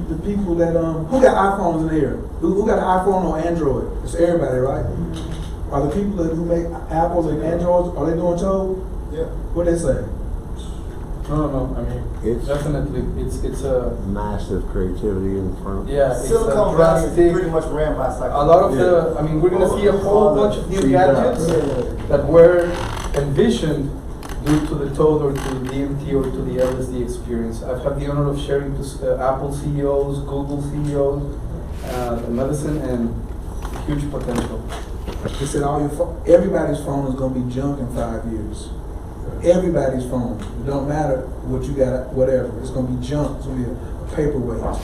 the people that who got iPhones in here? Who got an iPhone or Android? It's everybody, right? Are the people who make Apples and Androids, are they doing toad? yeah. What they say? No, I mean, It's- definitely, it's a, Massive creativity in front. yeah, it's a Silicon Valley is drastic. pretty much ran by psychology. A lot of the, I mean, we're gonna see a whole bunch of new gadgets that were envisioned due to the toad or to the DMT or to the LSD experience. I've had the honor of sharing to Apple CEOs, Google CEOs, the medicine and huge potential. They said everybody's phone is gonna be junk in 5 years. Everybody's phone. It don't matter what you got, whatever. It's gonna be junk. It's gonna be a paperweight.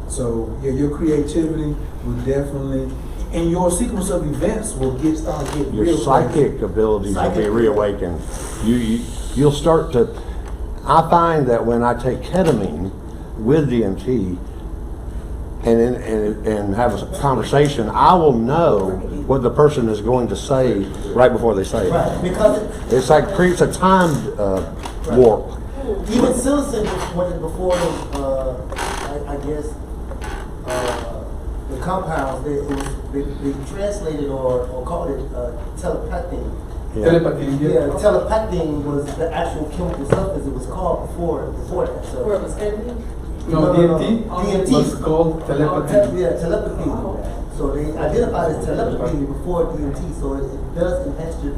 So yeah, your creativity will definitely, and your sequence of events will start getting Your real psychic abilities will be Psychic. reawakened. You'll start to. I find that when I take ketamine with DMT and have a conversation, I will know what the person is going to say right before they say it. Right, because It's like creates a time warp. even citizens before I guess the compounds, they translated or called it telepathy. Telepathy, Yeah, telepathy was the actual chemical substance it was called before that. So. Where it was heavy? No, DMT DMT was called telepathy. Yeah, telepathy. So they identified as telepathy before DMT, so it does enhance your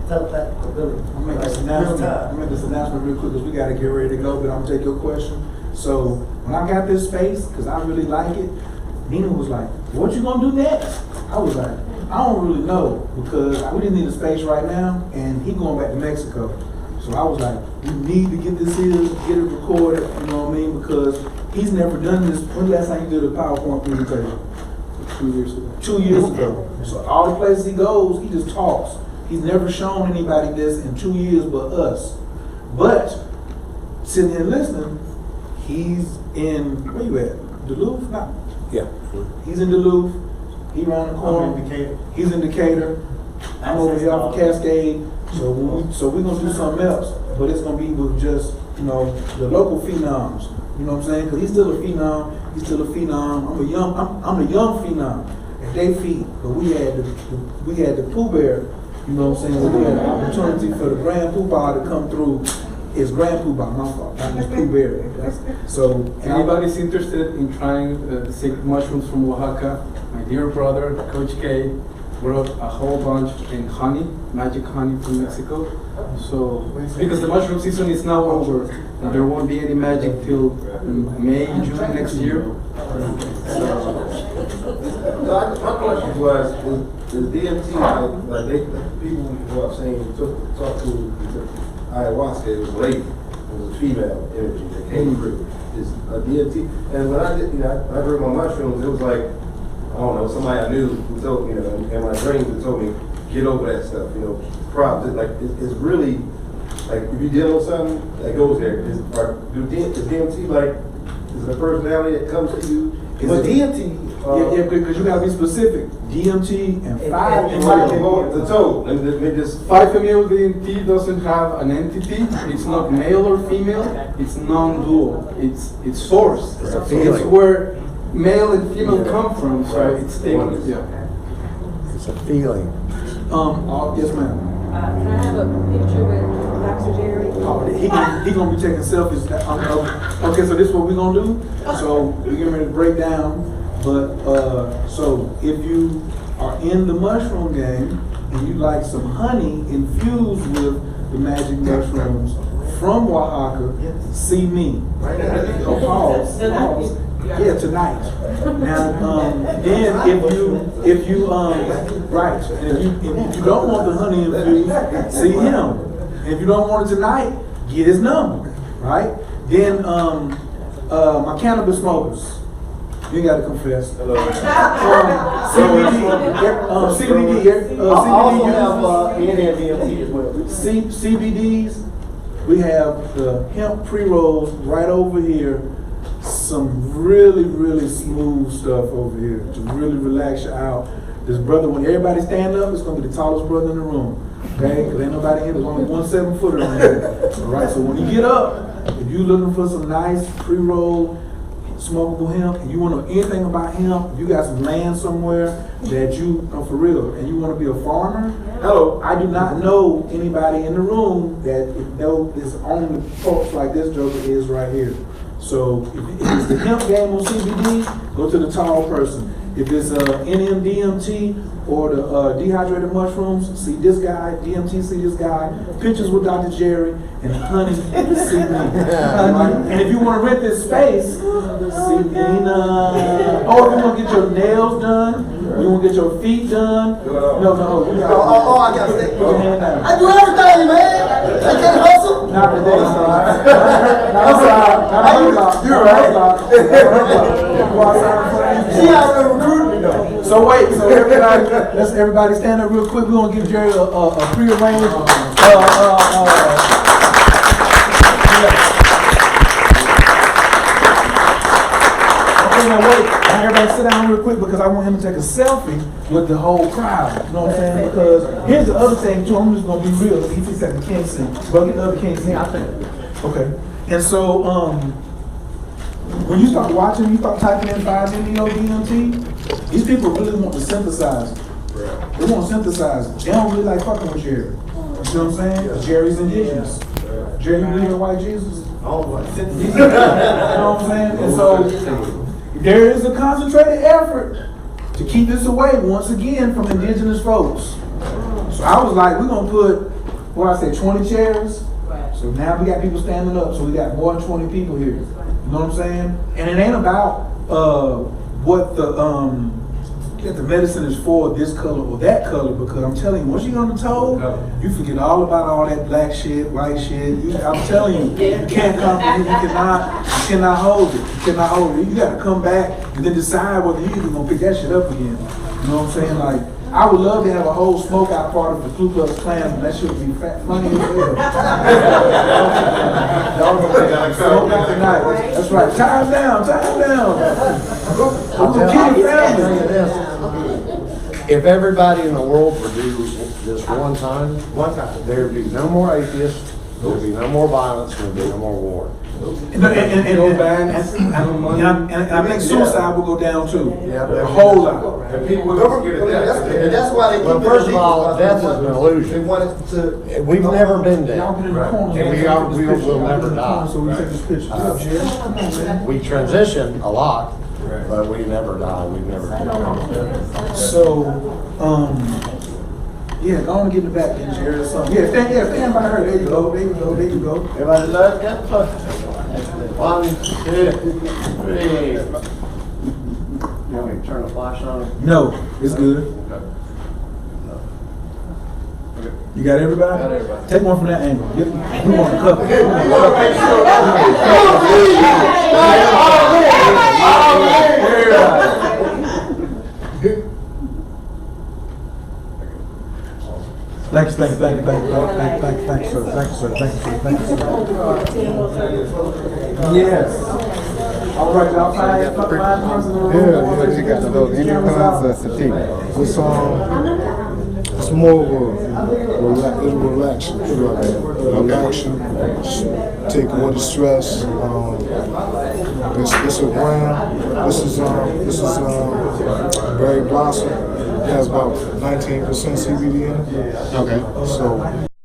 telepathic ability. I'll make this Real announcement. time. I'll make this announcement real quick because we gotta get ready to go, but I'm gonna take your question. So when I got this space, because I really like it, Nina was like, what you gonna do next? I was like, I don't really know because we didn't need a space right now and he going back to Mexico. So I was like, we need to get this here, get it recorded, you know what I mean? Because he's never done this. When last time you did a PowerPoint presentation? 2 years ago. 2 years ago. So all the places he goes, he just talks. He's never shown anybody this in 2 years but us. But sitting here listening, he's in, where you at? Duluth? No. Yeah. He's in Duluth. He around the corner. I'm in Decatur. He's in Decatur. I'm over here off of Cascade. So we're gonna do something else. But it's gonna be with just, you know, the local phenoms. You know what I'm saying? Because he's still a phenom. He's still a phenom. I'm a young phenom at their feet. But we had the Pooh Bear. You know what I'm saying? We had an opportunity for the Grand Poobah to come through. It's Grand Poobah, my fault. Not just Pooh Bear. So Anybody's interested in trying the sacred mushrooms from Oaxaca, my dear brother, Coach K, brought a whole bunch in honey, magic honey from Mexico. So, because the mushroom season is now over, and there won't be any magic till May, June next year. My question was, is DMT, like they, people who are saying, talk to ayahuasca, it was late, it was a female energy that came through. Is a DMT, and when I did, I heard my mushrooms, it was like, I don't know, somebody I knew who told me, in my dreams who told me, get over that stuff, problems. Like, it's really, like, if you deal with something that goes there, is DMT like, is it a personality that comes to you? But DMT, yeah, because you gotta be specific. DMT and 5-MeO. The toad, and they just 5-MeO DMT doesn't have an entity. It's not male or female. It's non-dual. It's source. It's a feeling. It's where male and female come from. So Right. it's taken. Yeah. It's a feeling. Yes, ma'am. Can I have a picture with Dr. Gerry? Oh, he gonna be taking selfies. Okay, so this is what we're gonna do. So we're getting ready to break down. But so if you are in the mushroom game and you like some honey infused with the magic mushrooms from Oaxaca, see me. Oh, pause. Yeah, tonight. Now, then if you right, and if you don't want the honey infused, see him. And if you don't want it tonight, get his number, right? Then my cannabis smokers. You gotta confess. hello. CBD. I also have NMDMT as well. CBDs. We have the hemp pre-rolls right over here. Some really, really smooth stuff over here to really relax you out. This brother, when everybody stand up, it's gonna be the tallest brother in the room. Okay? Because ain't nobody here. There's only 1 7-footer in here. All right. So when you get up, if you looking for some nice pre-roll, smokable hemp, and you want to know anything about hemp, if you got some land somewhere that you are for real, and you want to be a farmer, hello, I do not know anybody in the room that is on the folks like this joker is right here. So if it's the hemp game on CBD, go to the tall person. If it's NMDMT or the dehydrated mushrooms, see this guy. DMT, see this guy. Pictures with Dr. Gerry and honey, see me. And if you want to rent this space, see Nina. Or if you want to get your nails done, you want to get your feet done. No. I gotta say, Put your hand down. I do everything, man. I can't hustle. Not today, son. You're right. See how they're recruiting me though. So wait, so let's everybody stand up real quick. We're gonna give Gerry a prearranged. Okay, now wait. Now everybody sit down real quick because I want him to take a selfie with the whole crowd. You know what I'm saying? Because here's the other thing too. I'm just gonna be real. He said the king sing. But get the other king sing. I think. Okay. And so when you start watching, you start typing in 5-MeO DMT, these people really want to synthesize it. They want to synthesize it. They don't really like fucking with Gerry. You see what I'm saying? 'Cause Jerry's indigenous. Gerry, you believe in white Jesus? Oh, what? You know what I'm saying? And so there is a concentrated effort to keep this away once again from indigenous folks. So I was like, we're gonna put, what I say, 20 chairs. Right. So now we got people standing up, so we got more than 20 people here. You know what I'm saying? And it ain't about what the medicine is for, this color or that color, because I'm telling you, once you're on the toe, you forget all about all that black shit, white shit. I'm telling you, you can't comprehend, you cannot hold it. You cannot hold it. You gotta come back and then decide whether you even gonna pick that shit up again. You know what I'm saying? Like, I would love to have a whole smoke out part of the Ku Klux Klan, and that shit would be funny as hell. Smoke out the night. That's right. Time down. I'll tell you this. If everybody in the world would do this one time, there'd be no more atheists, there'd be no more violence, there'd be no more war. And I think suicide will go down too. A whole lot. And people don't get it. That's why they keep Well, it first of illegal, all, death is an They illusion. wanted to. We've never been Y'all dead. get in the corner. And we will never die. So we take this picture. What's up, Jerry? Come on, man. We transition a lot, but we never die, we never die. So, yeah, go on and get in the back, then, Jerry, or something. Yeah, stand by her. There you go. Everybody look at us. 1, 2, 3. You want me to turn the flash on? No, it's good. You got everybody? Got everybody. Take one from that angle. Yep. We want to cover. Thank you, sir. Yes. All right, y'all find person in the room. Yeah, you got the little independence of the it's more of a relaxation, take away the stress. This a brand. This is Berry Blossom. It has about 19% CBD in it. Okay. So